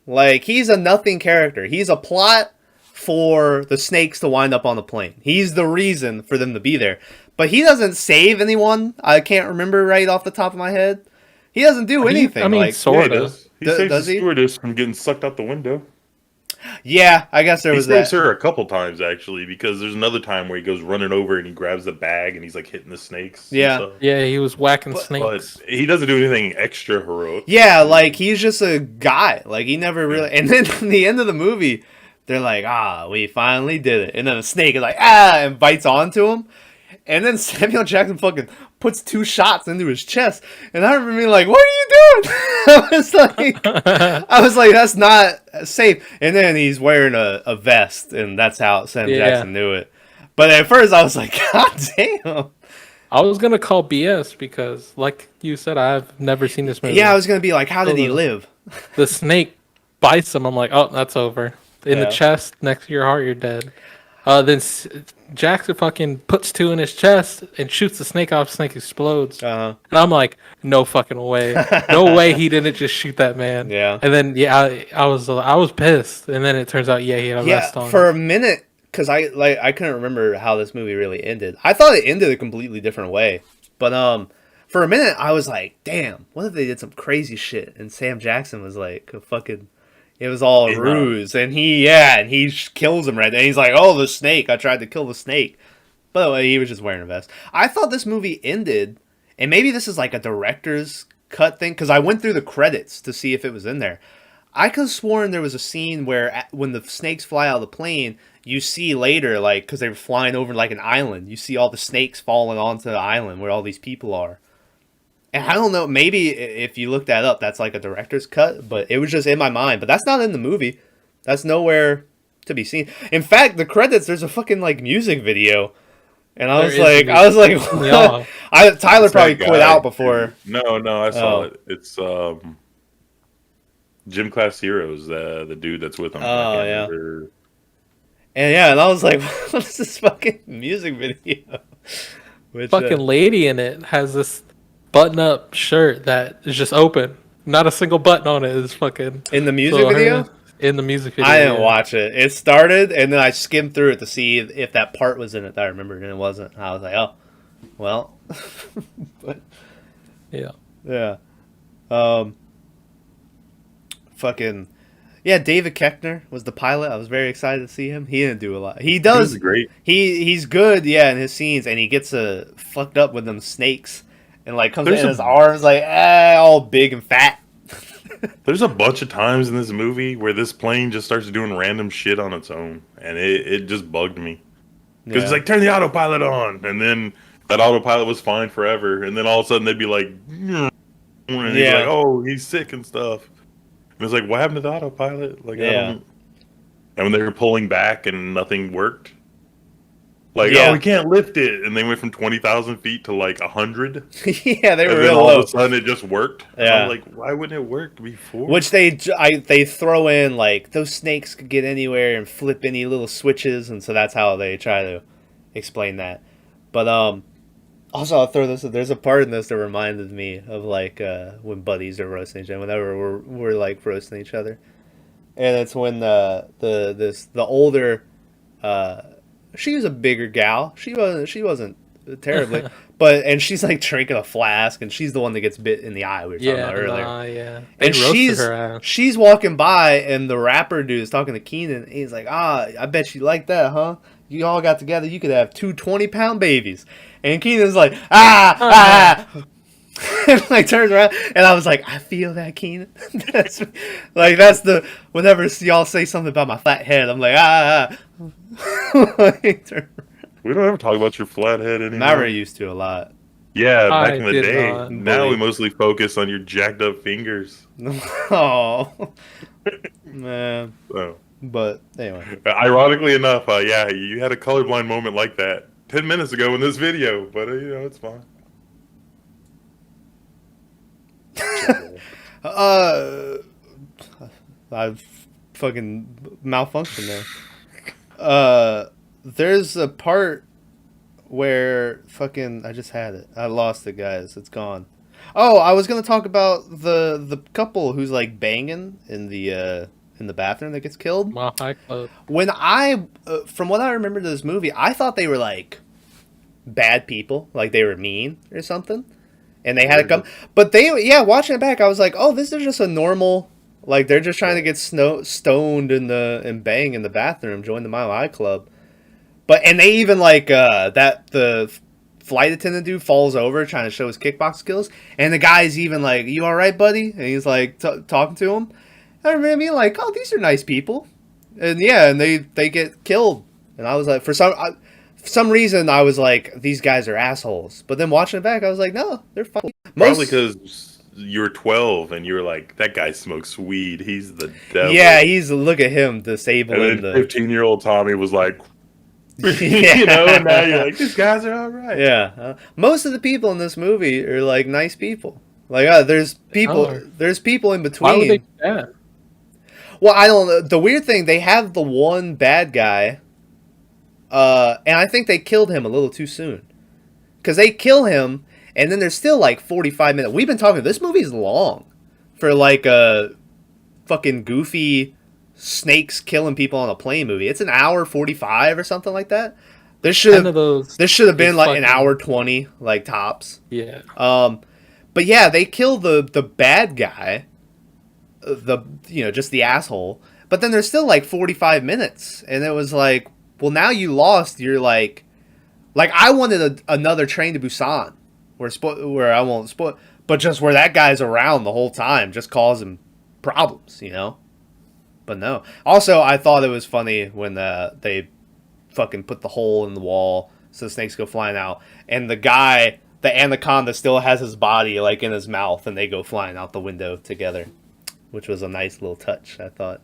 Like, he's a nothing character. He's a plot for the snakes to wind up on the plane. He's the reason for them to be there. But he doesn't save anyone. I can't remember right off the top of my head. He doesn't do anything. I mean, like, sort Yeah, he of. does. He saves does the he? stewardess from getting sucked out the window. yeah, I guess there He was saves that. her a couple times actually, because there's another time where he goes running over and he grabs the bag and he's like hitting the snakes. and Yeah. stuff. Yeah, he was whacking But snakes. he doesn't do anything extra heroic. Yeah, like, he's just a guy. Like, he never really... And then in the end of the movie, they're like, we finally did it. And then the snake is like, and bites onto him. And then Samuel Jackson fucking puts 2 shots into his chest. And I remember being like, what are you doing? I was like, that's not safe. And then he's wearing a vest, and that's how Sam Yeah. Jackson knew it. But at first, I was like, God damn. I was gonna call BS because, like you said, I've never seen this movie. Yeah, I was going to be like, how did he live? The snake bites him. I'm like, oh, that's over. In Yeah. the chest, next to your heart, you're dead. Then Jackson fucking puts 2 in his chest and shoots the snake off. Snake explodes. Uh-huh. And I'm like, no fucking way. No way he didn't just shoot that man. Yeah. And then, I was pissed. And then it turns out, he had a vest on. For a minute, because I couldn't remember how this movie really ended. I thought it ended a completely different way, but for a minute I was like, damn, what if they did some crazy shit and Sam Jackson was like a fucking, it was all a Yeah. ruse, and he kills him right there. And he's like, oh, the snake, I tried to kill the snake. By the way, he was just wearing a vest. I thought this movie ended, and maybe this is like a director's cut thing, because I went through the credits to see if it was in there. I could have sworn there was a scene where when the snakes fly out of the plane, you see later, like, because they were flying over like an island, you see all the snakes falling onto the island where all these people are. And I don't know, maybe if you look that up, that's like a director's cut, but it was just in my mind. But that's not in the movie. That's nowhere to be seen. In fact, the credits, there's a fucking like music video, and I There was is like, a I was like, music video. what? Tyler It's probably that quit guy. out before. No, I saw Oh. it. It's Gym Class Heroes, the dude that's with him. I Oh, can't yeah. remember. And I was like, what is this fucking music video? Which, Fucking lady in it has this button-up shirt that is just open. Not a single button on it is fucking. in the music So her- video, In the music video. I didn't yeah. watch it. It started, and then I skimmed through it to see if that part was in it that I remembered, and it wasn't. I was like, oh, well. But, Yeah. yeah. Fucking. Yeah, David Koechner was the pilot. I was very excited to see him. He didn't do a lot. He He does. was great. He's good, yeah, in his scenes, and he gets fucked up with them snakes, and like comes There's in a- his arms like all big and fat. There's a bunch of times in this movie where this plane just starts doing random shit on its own, and it just bugged me. Because it's like, turn the autopilot on, and then that autopilot was fine forever, and then all of a sudden they'd be like, and he's Yeah. like, oh, he's sick and stuff. And it's like, what happened to the autopilot? Like, I Yeah. don't... And when they were pulling back and nothing worked, like, Yeah. oh, we can't lift it, and they went from 20,000 feet to like 100, Yeah, they and were then real all low. of a sudden it just worked. And Yeah. I'm like, why wouldn't it work before? Which they throw in like those snakes could get anywhere and flip any little switches, and so that's how they try to explain that. But also I'll throw this. There's a part in this that reminded me of like when buddies are roasting each other. Whenever we're like roasting each other, and it's when the older she was a bigger gal. She wasn't terribly, and she's like drinking a flask, and she's the one that gets bit in the eye. We were talking Yeah. about earlier. Yeah. They And roasted her ass. she's walking by, and the rapper dude is talking to Keenan. And he's like, I bet you like that, huh? You all got together, you could have two 20-pound babies. And Keenan's like, and like turns around, and I was like, I feel that, Keenan. that's the whenever y'all say something about my flat head, I'm like, Like, We don't ever talk about your flathead anymore. Never used to a lot. Yeah, I back in the did day. not. Now we mostly focus on your jacked up fingers. Oh, man. So, But anyway. ironically enough, yeah, you had a colorblind moment like that 10 minutes ago in this video, but it's fine. I've fucking malfunctioned there. There's a part where fucking I just had it. I lost it, guys. It's gone. Oh, I was gonna talk about the couple who's like banging in the bathroom that gets killed. Mile High Club. When from what I remember to this movie, I thought they were like bad people, like they were mean or something, and they had to come. But watching it back, I was like, oh, this is just a normal, like they're just trying to get stoned and bang in the bathroom, join the Mile High Club. And they even like the flight attendant dude falls over trying to show his kickbox skills, and the guy's even like, "You all right, buddy?" And he's like talking to him. I remember being like, "Oh, these are nice people," and they get killed. And I was like, for some reason, I was like, these guys are assholes. But then watching it back, I was like, no, they're fine. Probably because you were 12 and you were like, that guy smokes weed. He's the devil. Yeah, look at him And disabling then the. 15-year-old Tommy was like, Yeah. and now you're like, these guys are all right. Yeah, most of the people in this movie are like nice people. Like, there's people in between. Why would they do that? Well, I don't know. The weird thing, they have the one bad guy, and I think they killed him a little too soon. Because they kill him, and then there's still like 45 minutes. We've been talking, this movie's long for like a fucking goofy snakes killing people on a plane movie. It's an hour 45 or something like that. This should have been like an hour 20, like tops. Yeah. But yeah, they kill the bad guy, just the asshole. But then there's still like 45 minutes, and it was like, well, now you lost. You're like I wanted another Train to Busan, where I won't spoil, but just where that guy's around the whole time, just causing problems, But no. Also, I thought it was funny when they fucking put the hole in the wall so the snakes go flying out, and the anaconda still has his body like in his mouth, and they go flying out the window together, which was a nice little touch, I thought.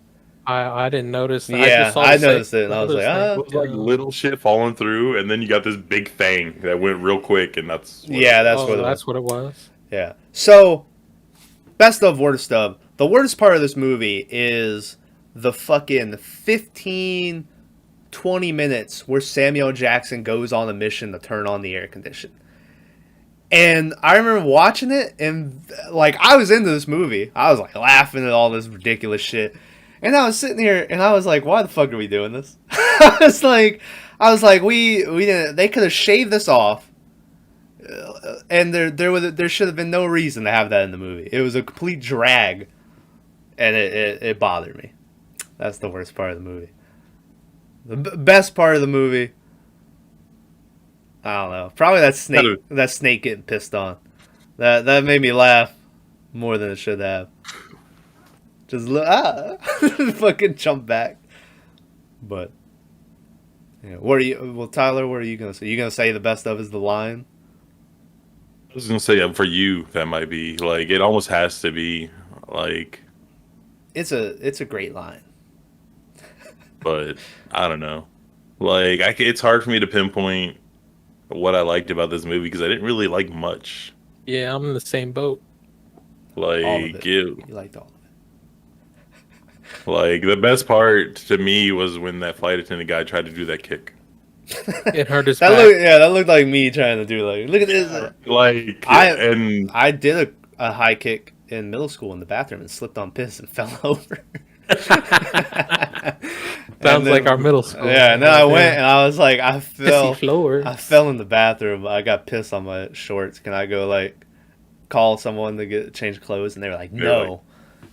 I didn't notice that. I Yeah, just saw I the noticed snake. it, and I was The like, snake. It was like little shit falling through, and then you got this big thing that went real quick, and that's what yeah, it that's was. what it was. That's what it was. Yeah. So, best of worst of. The worst part of this movie is the fucking 15, 20 minutes where Samuel Jackson goes on a mission to turn on the air conditioner. And I remember watching it, and like I was into this movie. I was like laughing at all this ridiculous shit. And I was sitting here, and I was like, "Why the fuck are we doing this?" I was like, we didn't. They could have shaved this off, and there should have been no reason to have that in the movie. It was a complete drag, and it bothered me. That's the worst part of the movie. The best part of the movie, I don't know. Probably that snake getting pissed on. That made me laugh more than it should have. Just fucking jump back. But yeah, Tyler, what are you gonna say? You gonna say the best of is the line? I was gonna say for you that might be like it almost has to be like, It's a great line. but I don't know. Like it's hard for me to pinpoint what I liked about this movie because I didn't really like much. Yeah, I'm in the same boat. Like All of it. it, You liked all of it. like the best part to me was when that flight attendant guy tried to do that kick. It hurt his That back. looked like me trying to do look at this. Like I did a high kick in middle school in the bathroom and slipped on piss and fell over. Sounds like our middle school. Yeah, and then I went and I was like, I fell in the bathroom. I got pissed on my shorts. Can I go like call someone to change clothes? And they were like, no.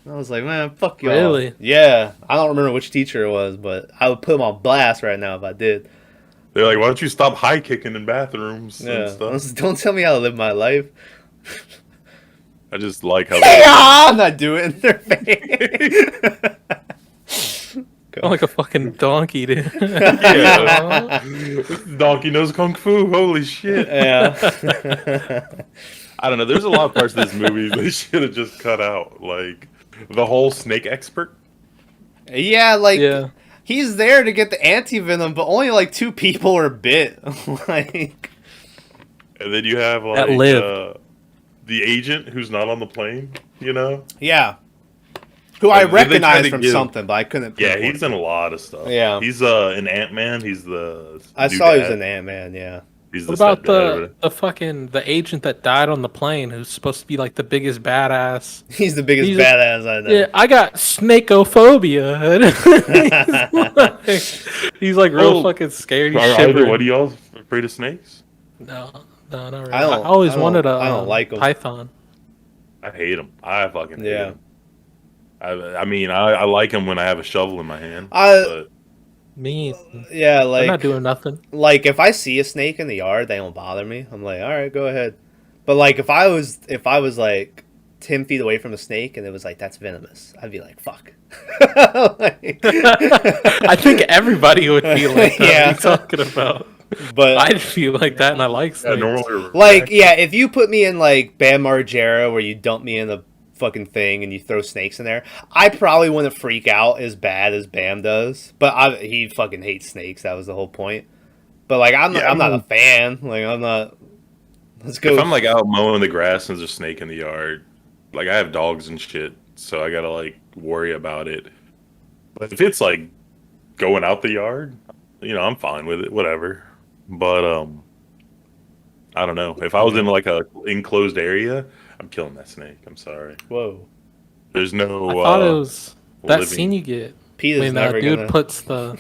And I was like, man, fuck y'all. Really? Yeah. I don't remember which teacher it was, but I would put them on blast right now if I did. They're like, why don't you stop high kicking in bathrooms and stuff? Don't tell me how to live my life. I just like how I'm not doing it in their face. I'm like a fucking donkey, dude. yeah. Donkey knows kung fu. Holy shit. Yeah. I don't know. There's a lot of parts of this movie they should have just cut out. Like the whole snake expert. Yeah, like Yeah. he's there to get the anti-venom, but only like 2 people are bit. Like, And then you have like That live. The agent who's not on the plane, you know? yeah. Who I And then they try recognized to from give- something, but I couldn't. Yeah, pinpoint he's in a lot of stuff. Yeah. He's an Ant-Man. He's the I new saw he was dad. an Ant-Man, yeah. He's What the about stepdad. the agent that died on the plane who's supposed to be like the biggest badass? He's the biggest He's badass I know. Yeah, I got snakeophobia. he's like real Oh. fucking scared. He's Are either shivering. one of y'all afraid of snakes? No, not really. I I, don't- always I don't- wanted a I don't like 'em. python. I hate them. I fucking hate Yeah. them. I mean, I like them when I have a shovel in my hand. I- but Me, Yeah, I'm like not doing nothing. like if I see a snake in the yard, they don't bother me. I'm like, all right, go ahead. But like if I was like 10 feet away from a snake and it was like that's venomous, I'd be like, fuck. Like- I think everybody would feel like that. Yeah. What are you talking about? but I'd feel like that, and I like yeah, snakes. normally like yeah, if you put me in like Bam Margera where you dump me in the fucking thing and you throw snakes in there, I probably wouldn't freak out as bad as Bam does. But he fucking hates snakes. That was the whole point. But like I'm not a fan. Like I'm not. Let's go. If I'm like out mowing the grass and there's a snake in the yard, like I have dogs and shit, so I gotta like worry about it. But if it's like going out the yard, you know, I'm fine with it, whatever. But I don't know. If I was in like a enclosed area, I'm killing that snake. I'm sorry. Whoa. There's no. I thought it was that living- scene you get Pete is when never dude gonna. puts the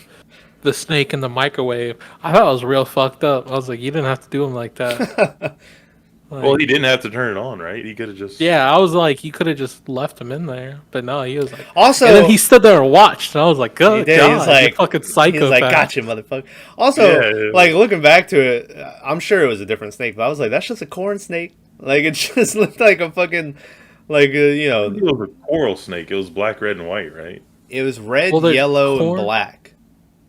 snake in the microwave. I thought it was real fucked up. I was like, you didn't have to do him like that. Like, Well, he didn't have to turn it on, right? He could have just. yeah, I was like, you could have just left him in there, but no, he was like. Also, And then he stood there and watched, and I was like, he "Good did. God, He's like you fucking He's psychopath!" like, gotcha, motherfucker. Also, Yeah. like looking back to it, I'm sure it was a different snake, but I was like, that's just a corn snake. Like it just looked like a fucking, like you know, It was a coral snake. It was black, red, and white, right? it was red, Well, there's yellow, corn- and black.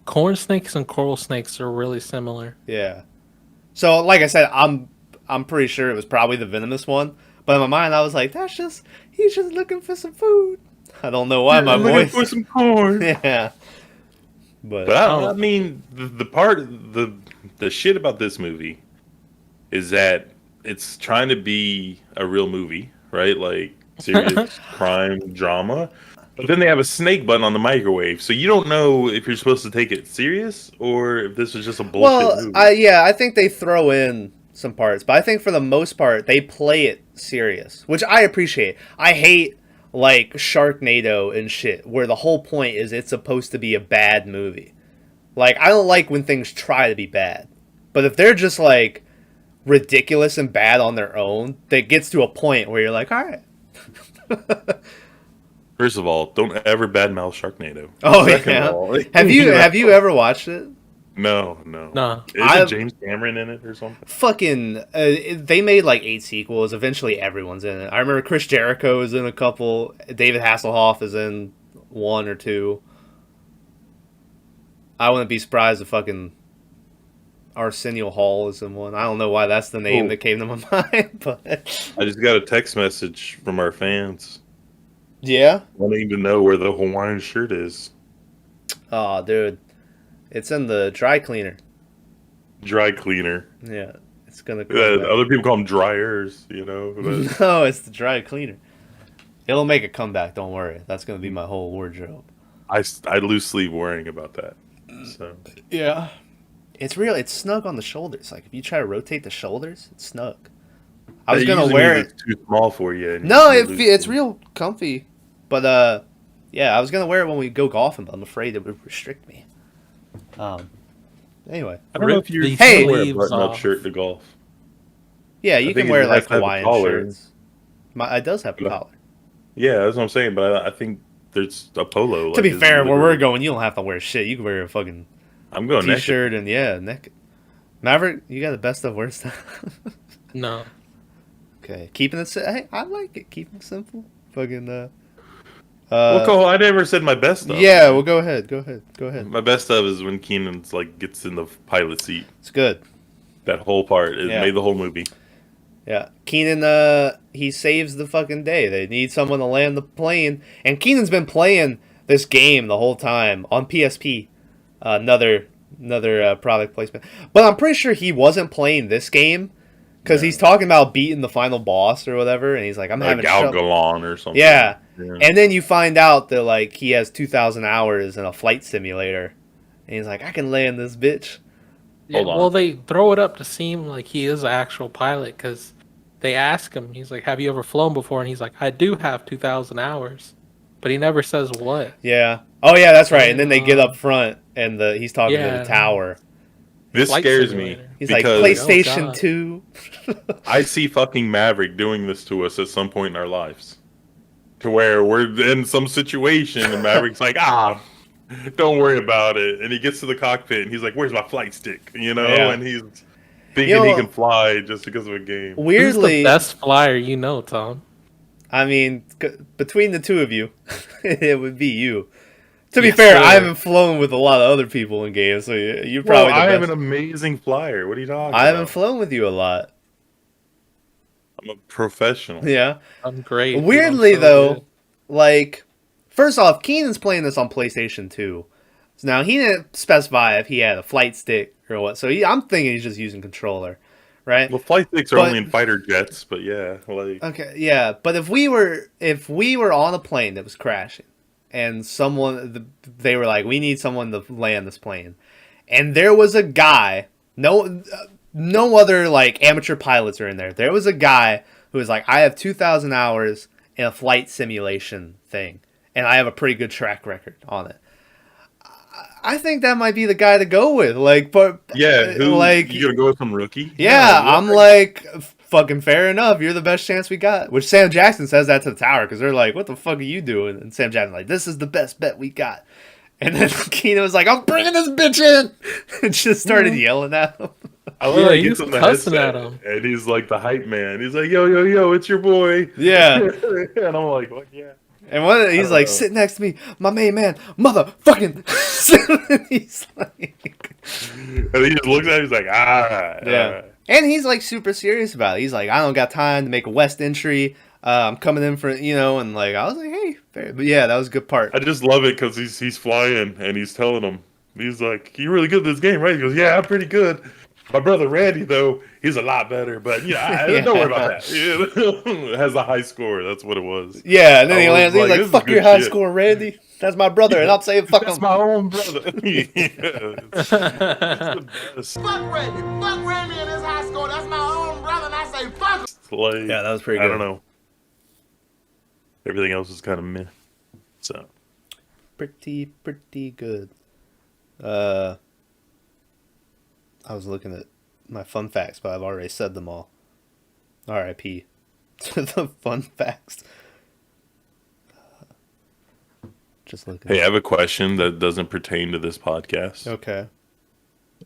Corn snakes and coral snakes are really similar. Yeah. So, like I said, I'm pretty sure it was probably the venomous one. But in my mind, I was like, he's just looking for some food. I don't know why my I'm looking voice. for some corn. Yeah, but But I mean, the shit about this movie is that it's trying to be a real movie, right? Like serious crime drama. But then they have a snake button on the microwave, so you don't know if you're supposed to take it serious or if this was just a bullshit well, movie. I think they throw in some parts, but I think for the most part they play it serious, which I appreciate. I hate like Sharknado and shit, where the whole point is it's supposed to be a bad movie. Like I don't like when things try to be bad, but if they're just like ridiculous and bad on their own, that gets to a point where you're like, all right. First of all, don't ever badmouth Sharknado. Oh Second yeah. of all, Have you ever watched it? No. No. Isn't James Cameron in it or something? Fucking, they made like 8 sequels. Eventually, everyone's in it. I remember Chris Jericho is in a couple. David Hasselhoff is in 1 or 2. I wouldn't be surprised if fucking Arsenio Hall is in one. I don't know why that's the name that came to my mind, but I just got a text message from our fans yeah. wanting to know where the Hawaiian shirt is. Oh, dude, it's in the dry cleaner. Dry cleaner. Yeah, it's gonna. Come back. Other people call them dryers, you know. But No, it's the dry cleaner. It'll make a comeback. Don't worry. That's gonna be my whole wardrobe. I lose sleep worrying about that. So Yeah. It's real. It's snug on the shoulders. Like if you try to rotate the shoulders, it's snug. I was It gonna usually wear means it. it's too small for you. And No, you lose it's sleep. real comfy. But yeah, I was gonna wear it when we go golfing, but I'm afraid it would restrict me. Anyway, I don't know Rip if you these can wear a sleeves button-up off. shirt to golf. yeah, you I can think wear it has like to have a Hawaiian collar. shirts. It does have a Yeah. collar. Yeah, that's what I'm saying. But I think there's a polo. To be is fair, where we're literally- going, you don't have to wear shit. You can wear a fucking I'm going naked. t-shirt and naked. Maverick, you got the best of worst stuff. No. Okay, keeping it. Hey, I like it. Keeping it simple. Fucking. Well, Cole, I never said my best stuff. Yeah. Well, go ahead. Go ahead. My best stuff is when Keenan's like gets in the pilot seat. It's good. That whole part it Yeah. made the whole movie. Yeah, Keenan. He saves the fucking day. They need someone to land the plane, and Keenan's been playing this game the whole time on PSP. Another product placement, but I'm pretty sure he wasn't playing this game because he's talking about beating the final boss or whatever, and he's like, "I'm Like having trouble." Galgalon or something. Yeah. Yeah. And then you find out that like he has 2,000 hours in a flight simulator, and he's like, "I can land this bitch." Yeah, Hold on. well, they throw it up to seem like he is an actual pilot because they ask him, he's like, have you ever flown before? And he's like, I do have 2,000 hours. But he never says what. Yeah. Oh yeah, that's right. And then they get up front, and he's talking to Yeah. the tower. This Flight scares simulator. me He's like, because PlayStation God. 2. I see fucking Maverick doing this to us at some point in our lives, to where we're in some situation and Maverick's like, don't worry about it, and he gets to the cockpit and he's like, where's my flight stick? You know, Yeah. and he's thinking he can fly just because of a game. Who's Weirdly, the best flyer you know, Tom? I mean, between the two of you, it would be you. To be Yes, fair, sir. I haven't flown with a lot of other people in games, so you're Well, probably I the am an best. amazing flyer. What are you talking I haven't about? flown with you a lot. I'm a professional. Yeah. I'm great. dude. I'm Weirdly, so though, good. like, first off, Keenan's playing this on PlayStation 2. So now, he didn't specify if he had a flight stick or what. So I'm thinking he's just using controller, right? Well, flight sticks are But- only in fighter jets, but yeah, like Okay, yeah, but if we were on a plane that was crashing, and they were like, we need someone to land this plane, and there was a guy, no other like amateur pilots are in there. There was a guy who was like, I have 2,000 hours in a flight simulation thing, and I have a pretty good track record on it. I think that might be the guy to go with. Like, but yeah, who like, you gonna go with some rookie? yeah, No, I'm like, fucking fair enough. You're the best chance we got. Which Sam Jackson says that to the tower because they're like, what the fuck are you doing? And Sam Jackson's like, this is the best bet we got. And then Keno was like, I'm bringing this bitch in. And just started yelling at him. I love Yeah, how he he was gets on the cussing headset, at him. and he's like the hype man. He's like, yo, it's your boy. Yeah. And I'm like, what? Yeah. And he's don't like, know. sit next to me, my main man, motherfucking. And he's like, And he just looks at it, he's like, all right. yeah. And he's like super serious about it. He's like, I don't got time to make a West entry. I'm coming in for, and like, I was like, hey, but yeah, that was a good part. I just love it because he's flying and he's telling him, he's like, "You really good at this game, right?" He goes, "Yeah, I'm pretty good. My brother Randy, though, he's a lot better, but Yeah. don't worry about that." It has a high score. That's what it was. Yeah, and then he I was lands, he's like, like, this is fuck good your high shit. score, Randy. That's my brother, and I'm saying fuck That's him. my own brother. It's the best. Fuck Randy in his high school. That's my own brother, and I say fuck him. It's like, Yeah, that was pretty I good. don't know. Everything else is kind of meh. So Pretty good. I was looking at my fun facts, but I've already said them all. R.I.P. to the fun facts. Just looking. hey, I have a question that doesn't pertain to this podcast. Okay.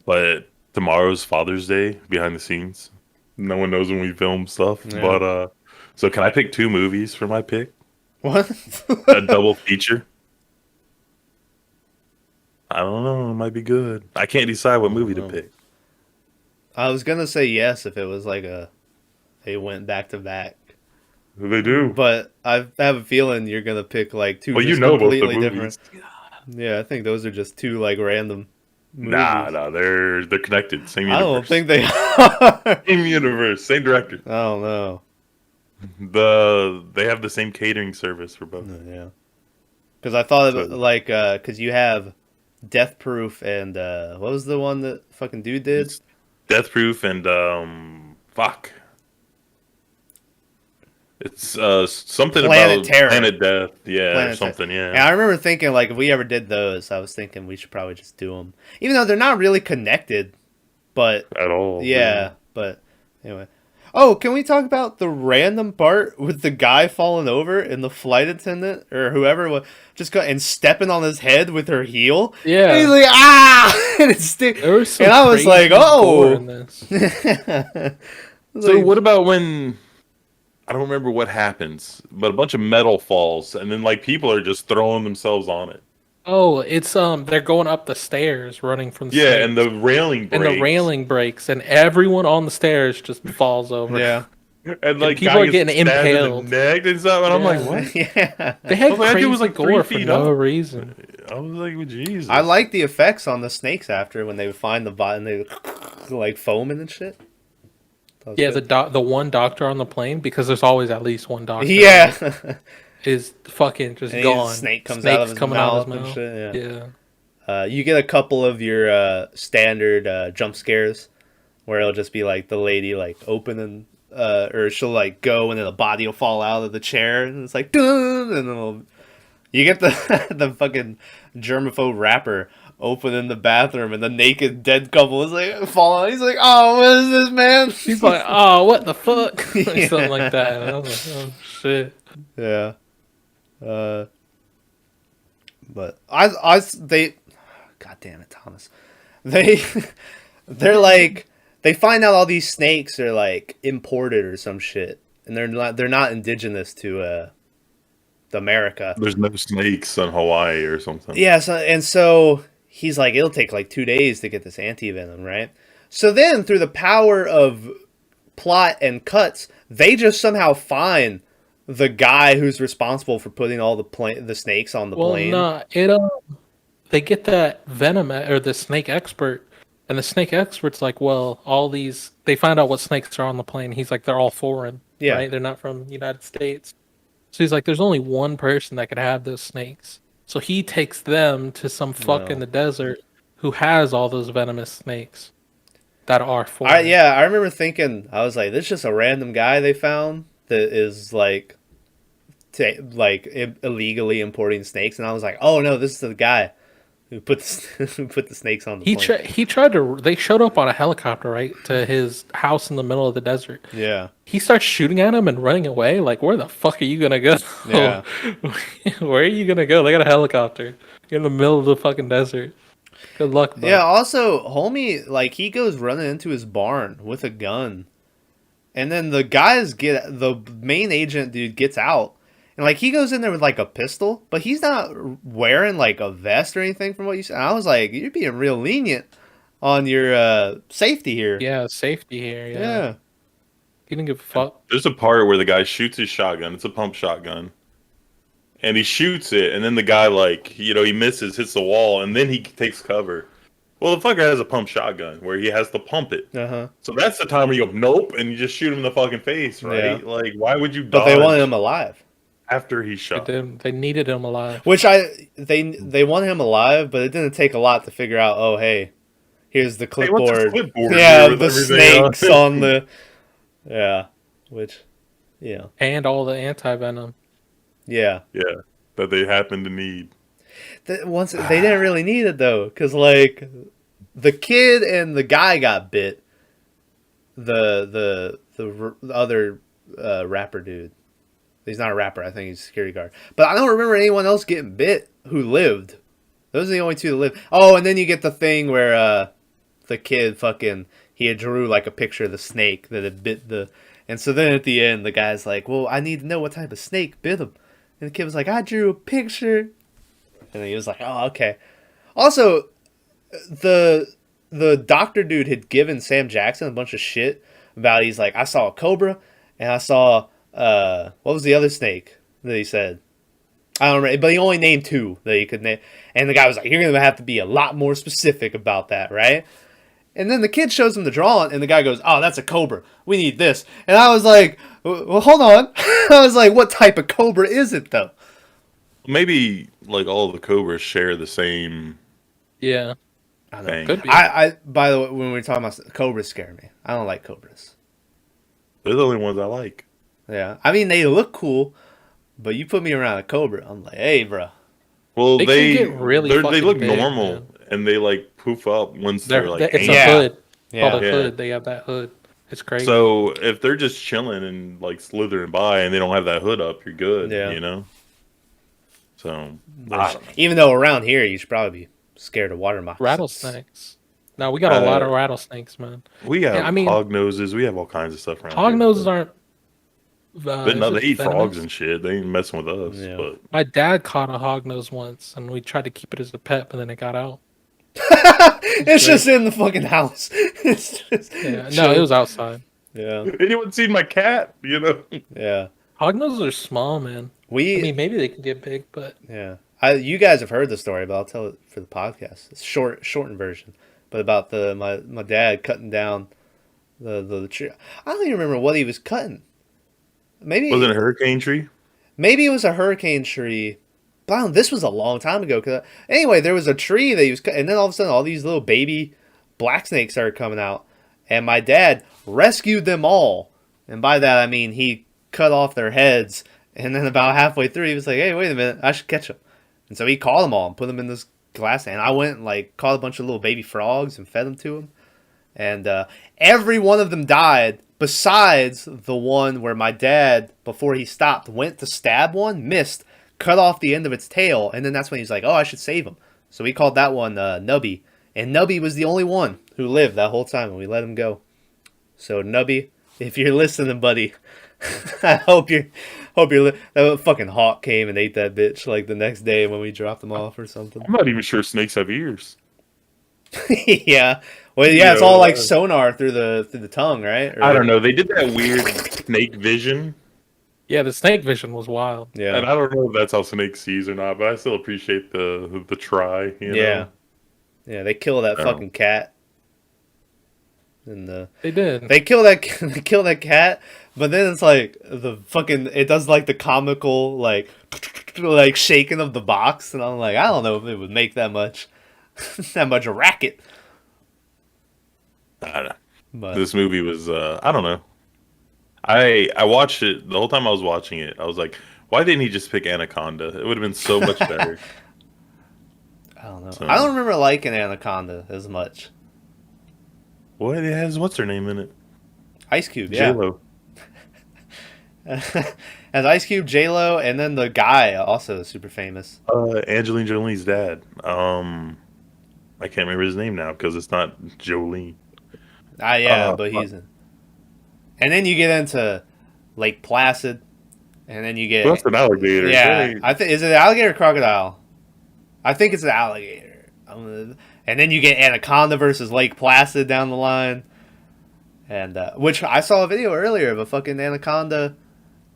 But tomorrow's Father's Day behind the scenes. No one knows when we film stuff. Yeah. But so can I pick 2 movies for my pick? What? A double feature? I don't know. It might be good. I can't decide what movie to pick. I was gonna say yes if it was like they went back to back, They do. but I have a feeling you're gonna pick like 2 Well, you just know both the completely movies. different. Yeah, I think those are just 2 like random movies. Nah, they're connected. Same I universe. don't think they are. Same universe. Same director. I don't know. They have the same catering service for both. Yeah, because I thought So- of like because you have Death Proof and what was the one that fucking dude did? It's Death Proof and fuck. It's something Planet about Terror. Planet Death, yeah, Planet or something, And yeah. I remember thinking like if we ever did those, I was thinking we should probably just do them, even though they're not really connected. But At all. yeah, but anyway. Oh, can we talk about the random part with the guy falling over and the flight attendant or whoever was just and stepping on his head with her heel? Yeah. And he's like, ah! And it's There was some and I was crazy like, gore oh. in this. So Like, what about when I don't remember what happens, but a bunch of metal falls and then like people are just throwing themselves on it. Oh, it's they're going up the stairs, running from the Yeah, stairs. and the railing breaks. And the railing breaks, and everyone on the stairs just falls over. yeah. And like people guy are gets getting stabbed in the impaled. neck and stuff, and I'm like, Yeah. what? Yeah. They had Oh, that dude crazy was like 3 gore for feet no up. reason. I was like, well, Jesus. I like the effects on the snakes after when they would find the bot and they like foaming and shit. That was Yeah, good. the one doctor on the plane, because there's always at least one doctor. Yeah. is fucking just And gone. snake comes Snakes out of his coming mouth, out of and his shit. Yeah. Yeah. You get a couple of your standard jump scares where it'll just be like the lady like opening, or she'll like go and then the body will fall out of the chair and it's like, dun, and then you get the the fucking germaphobe rapper opening the bathroom and the naked dead couple is like falling. He's like, oh, what is this, man? He's like, oh, what the fuck? Like, Yeah. something like that. And I was like, oh shit. Yeah. But they, God damn it, Thomas. They're like, they find out all these snakes are like imported or some shit, and they're not indigenous to America. There's no snakes on Hawaii or something. Yeah, so he's like, it'll take like 2 days to get this anti-venom, right? So then, through the power of plot and cuts, they just somehow find the guy who's responsible for putting all the snakes on the Well, plane. nah, they get that venom or the snake expert, and the snake expert's like, well, they find out what snakes are on the plane. He's like, they're all foreign, Yeah. right? They're not from the United States. So he's like, there's only one person that could have those snakes. So he takes them to some fuck in the desert who has all those venomous snakes that are foreign. I remember thinking, I was like, this is just a random guy they found that is like, illegally importing snakes, and I was like, oh no, this is the guy who put the snakes on the plane. He tried to. They showed up on a helicopter, right, to his house in the middle of the desert. Yeah. He starts shooting at him and running away. Like, where the fuck are you gonna go? Yeah. Where are you gonna go? They got a helicopter. You're in the middle of the fucking desert. Good luck, bud. Yeah, also, homie, like, he goes running into his barn with a gun. And then the main agent dude gets out. And, like, he goes in there with, like, a pistol. But he's not wearing, like, a vest or anything from what you said. I was like, you're being real lenient on your safety here. Yeah, safety here. Yeah. Yeah. He didn't give a fuck. There's a part where the guy shoots his shotgun. It's a pump shotgun. And he shoots it, and then the guy, like, he misses, hits the wall, and then he takes cover. Well, the fucker has a pump shotgun where he has to pump it. Uh-huh. So that's the time where you go, nope, and you just shoot him in the fucking face, right? Yeah. Like, why would you dodge But they wanted him alive. after he shot? They needed him alive. Which they wanted him alive, but it didn't take a lot to figure out, oh, hey, here's the Hey, what's this clipboard. clipboard Yeah, here with the everything snakes on the... Yeah, which, And all the anti-venom. Yeah. Yeah, that they happen to need. They didn't really need it, though, because, like, the kid and the guy got bit. The other rapper dude. He's not a rapper. I think he's a security guard. But I don't remember anyone else getting bit who lived. Those are the only two that lived. Oh, and then you get the thing where the kid he had drew like a picture of the snake that had bit the... And so then at the end, the guy's like, well, I need to know what type of snake bit him. And the kid was like, I drew a picture. And he was like, oh, okay. Also, the doctor dude had given Sam Jackson a bunch of shit about, he's like, I saw a cobra and I saw what was the other snake that he said? I don't remember, but he only named two that he could name. And the guy was like, you're gonna have to be a lot more specific about that, right? And then the kid shows him the drawing, and the guy goes, oh, that's a cobra, we need this. And I was like, well, hold on. I was like, what type of cobra is it though? Maybe like all the cobras share the same Yeah. I thing. Could be. I by the way, when we were talking about cobras, scare me. I don't like cobras. They're the only ones I like. Yeah, I mean they look cool, but you put me around a cobra, I'm like, hey, bro. Well, They can get really they fucking look big, normal, man. and they like poof up once they're like it's angry. a hood. Yeah. Called a Yeah. hood. They have that hood. It's crazy. So if they're just chilling and like slithering by and they don't have that hood up, you're good. Yeah. So I Which, don't know. even though around here you should probably be scared of water moccasins. Rattlesnakes. No, we got a lot of rattlesnakes, man. We have Yeah, I mean- hog noses. We have all kinds of stuff around. Hog here, noses but- aren't. But no, they eat venomous. frogs and shit. They ain't messing with us. Yeah. But My dad caught a hognose once, and we tried to keep it as a pet, but then it got out. It's just in the fucking house. It's just Yeah, no, it was outside. Yeah, anyone seen my cat? yeah. Hognoses are small, man. I mean, maybe they can get big, but Yeah. You guys have heard the story, but I'll tell it for the podcast. It's shortened version, but about my dad cutting down the tree. I don't even remember what he was cutting. Maybe Was it a hurricane tree? Maybe it was a hurricane tree. But this was a long time ago. Anyway, there was a tree that he was cutting, and then all of a sudden, all these little baby black snakes started coming out, and my dad rescued them all. And by that I mean he cut off their heads, and then about halfway through, he was like, "Hey, wait a minute, I should catch them." And so he caught them all and put them in this glass. And I went and like caught a bunch of little baby frogs and fed them to him. And every one of them died, besides the one where my dad, before he stopped, went to stab one, missed, cut off the end of its tail, and then that's when he's like, "Oh, I should save him." So we called that one Nubby, and Nubby was the only one who lived that whole time, and we let him go. So Nubby, if you're listening, buddy, I hope you're. That fucking hawk came and ate that bitch like the next day when we dropped him off or something. I'm not even sure snakes have ears. Yeah. Well, yeah, it's all like sonar through the tongue, right? Or I don't know. They did that weird snake vision, yeah, the snake vision was wild. Yeah. and I don't know if that's how snake sees or not. But I still appreciate the try. You know? Yeah. Yeah, they kill that Oh. fucking cat. And They did. they kill that they kill that cat, but then it's like the fucking it does like the comical like shaking of the box, and I'm like, I don't know if it would make that much racket. I don't know. But This movie was I don't know. I watched it the whole time I was watching it. I was like, why didn't he just pick Anaconda? It would have been so much better. I don't know. So- I don't remember liking Anaconda as much. What? It has what's her name in it? Ice Cube, yeah. J-Lo. As Ice Cube, J-Lo, and then the guy also super famous. Angelina Jolie's dad. I can't remember his name now because it's not Jolie. Yeah, but he's in. And then you get into Lake Placid, and then you get Well, that's an alligator. yeah. Hey. Is it alligator or crocodile? I think it's an alligator. And then you get Anaconda versus Lake Placid down the line, And which I saw a video earlier of a fucking anaconda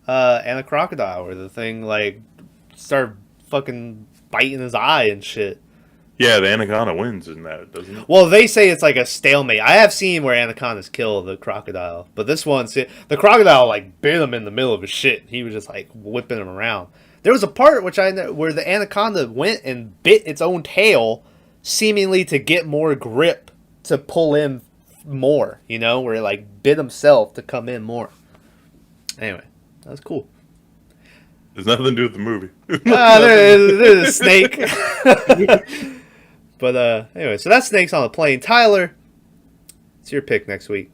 and a crocodile where the thing like started fucking biting his eye and shit. Yeah, the anaconda wins in that, doesn't it? Well, they say it's like a stalemate. I have seen where anacondas kill the crocodile, but this one, the crocodile like bit him in the middle of his shit. He was just like whipping him around. There was a part where the anaconda went and bit its own tail, seemingly to get more grip to pull in more. You know, where it like bit himself to come in more. Anyway, that was cool. There's nothing to do with the movie. There's a snake. But anyway, so that's Snakes on the Plane. Tyler, it's your pick next week.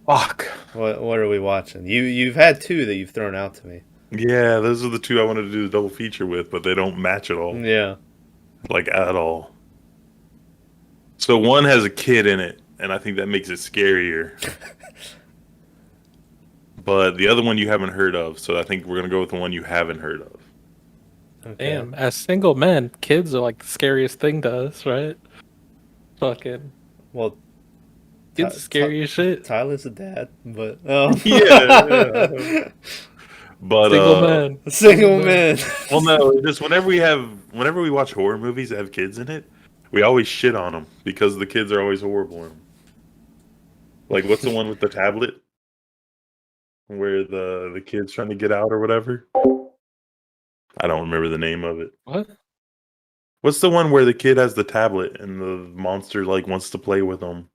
Fuck. What are we watching? You've had two that you've thrown out to me. Yeah, those are the two I wanted to do the double feature with, but they don't match at all. Yeah. Like, at all. So one has a kid in it, and I think that makes it scarier. But the other one you haven't heard of, so I think we're going to go with the one you haven't heard of. Okay. Damn, as single men, kids are like the scariest thing to us, right? Fucking Well, kids are scary as shit. Tyler's a dad, but Yeah. But Single man. Single man. well, no, just whenever we watch horror movies that have kids in it, we always shit on them because the kids are always horrible in them. Like, what's the one with the tablet? Where the kid's trying to get out or whatever? I don't remember the name of it. What? What's the one where the kid has the tablet and the monster like wants to play with him?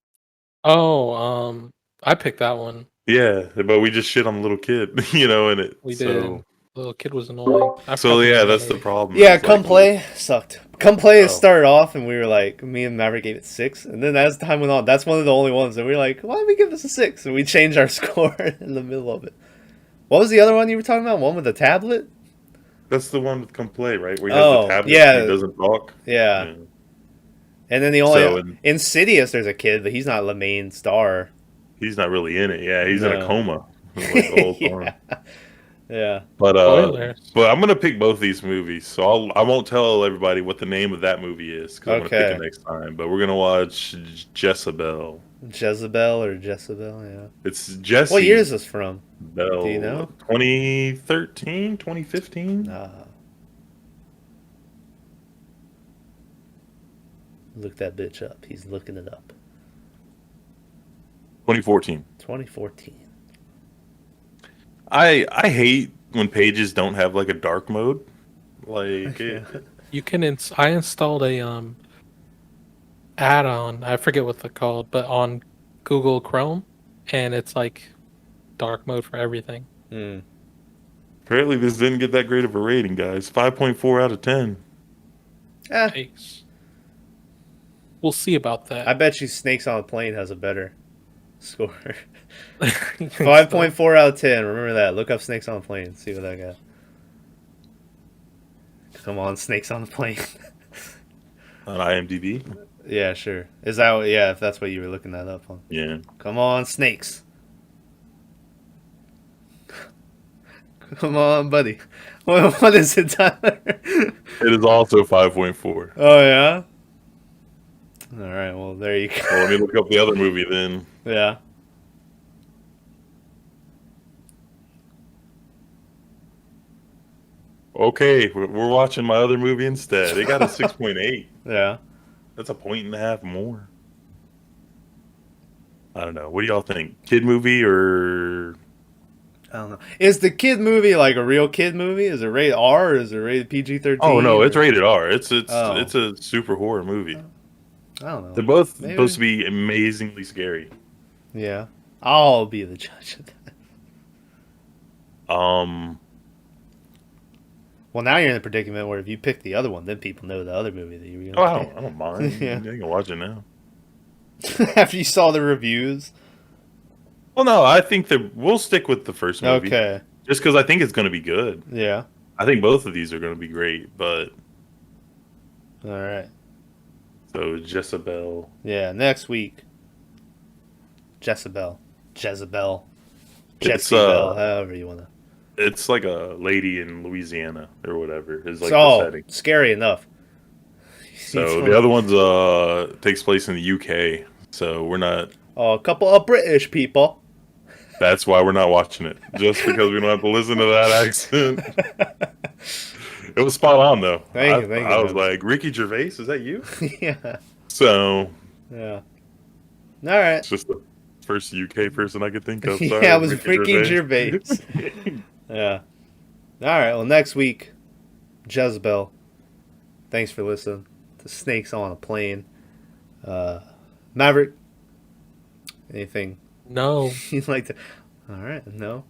Oh, I picked that one. Yeah, but we just shit on the little kid, and it. We so, did. The little kid was annoying. I So forgot yeah, the that's the name. problem. Yeah, It's Come like, Play sucked. Come Play Oh. started off, and we were like, me and Maverick gave it 6, and then as time went on, that's one of the only ones that we were like, why don't we give this a 6? And we changed our score in the middle of it. What was the other one you were talking about? One with the tablet? That's the one with Come Play, right? Where he has the tablet yeah. and he doesn't talk. Yeah. Yeah. And then the only So, and- Insidious, there's a kid, but he's not the main star. He's not really in it. Yeah, he's in a No. coma like, the whole time. Yeah. But Spoilers. but I'm gonna pick both these movies, so I won't tell everybody what the name of that movie is because I'm gonna pick Okay. it next time. But we're gonna watch Jezebel. Jezebel or Jezebel, yeah. It's Jesse. What year is this from? Bell. Do you know? 2013, 2015. Look that bitch up. He's looking it up. 2014. 2014. I hate when pages don't have like a dark mode. Like You can. I installed a add-on. I forget what they're called, but on Google Chrome, and it's like dark mode for everything. Hmm. apparently this didn't get that great of a rating, guys. 5.4 out of 10. Yikes. We'll see about that. I bet you Snakes on a Plane has a better score. 5.4 out of 10. Remember that. Look up Snakes on a Plane. See what I got. Come on, Snakes on the Plane. On IMDb. Yeah, sure. Is that yeah? If that's what you were looking that up on. Yeah. Come on, snakes. Come on, buddy. What is it, Tyler? It is also 5.4. Oh yeah. All right. Well, there you go. Well, let me look up the other movie then. Yeah. Okay, we're watching my other movie instead. It got a 6.8. Yeah. That's a point and a half more. I don't know. What do y'all think? Kid movie or I don't know. Is the kid movie like a real kid movie? Is it rated R or is it rated PG-13? Oh no, it's rated R. It's Oh. it's a super horror movie. I don't know. They're both Maybe. supposed to be amazingly scary. Yeah. I'll be the judge of that. Well, now you're in a predicament where if you pick the other one, then people know the other movie that you were going to I don't mind. Yeah. You can watch it now. pick. After you saw the reviews. Well, no, I think that we'll stick with the first movie. Okay. Just because I think it's going to be good. Yeah. I think both of these are going to be great, but All right. so Jezebel. Yeah. Next week. Jezebel. It's, Jezebel. However you want to. It's like a lady in Louisiana or whatever is like So, the setting. scary enough. So the other one's takes place in the UK. So we're not. Oh, a couple of British people. That's why we're not watching it. Just because we don't have to listen to that accent. It was spot on though. Thank you, I was man. like, Ricky Gervais, is that you? Yeah. So Yeah. All right. it's just the first UK person I could think of. Sorry, Yeah, it was Ricky Gervais. Yeah. All right. Well, next week, Jezebel. Thanks for listening to Snakes on a Plane. Maverick, anything No. you'd like to? All right. No.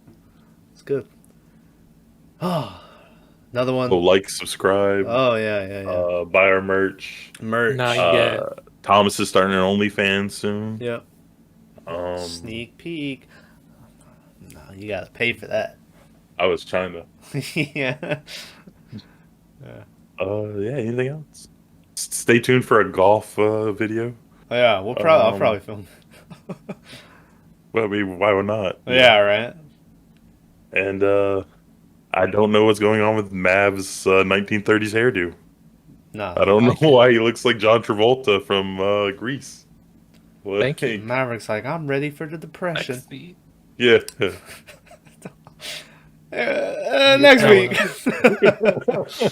It's good. Oh, another one. So like, subscribe, Oh, yeah. buy our merch. Merch. Not yet. Thomas is starting an OnlyFans soon. Yep. Sneak. Sneak peek. No, you got to pay for that. I was trying to. Yeah. Yeah. Anything else? Stay tuned for a golf video. Yeah, I'll probably film. Well, I mean, why would not? Yeah, right. And I don't know what's going on with Mav's 1930s hairdo. No. I don't know why he looks like John Travolta from Grease. What? Thank you. Maverick's like, I'm ready for the depression. Sexy. Yeah. Next week.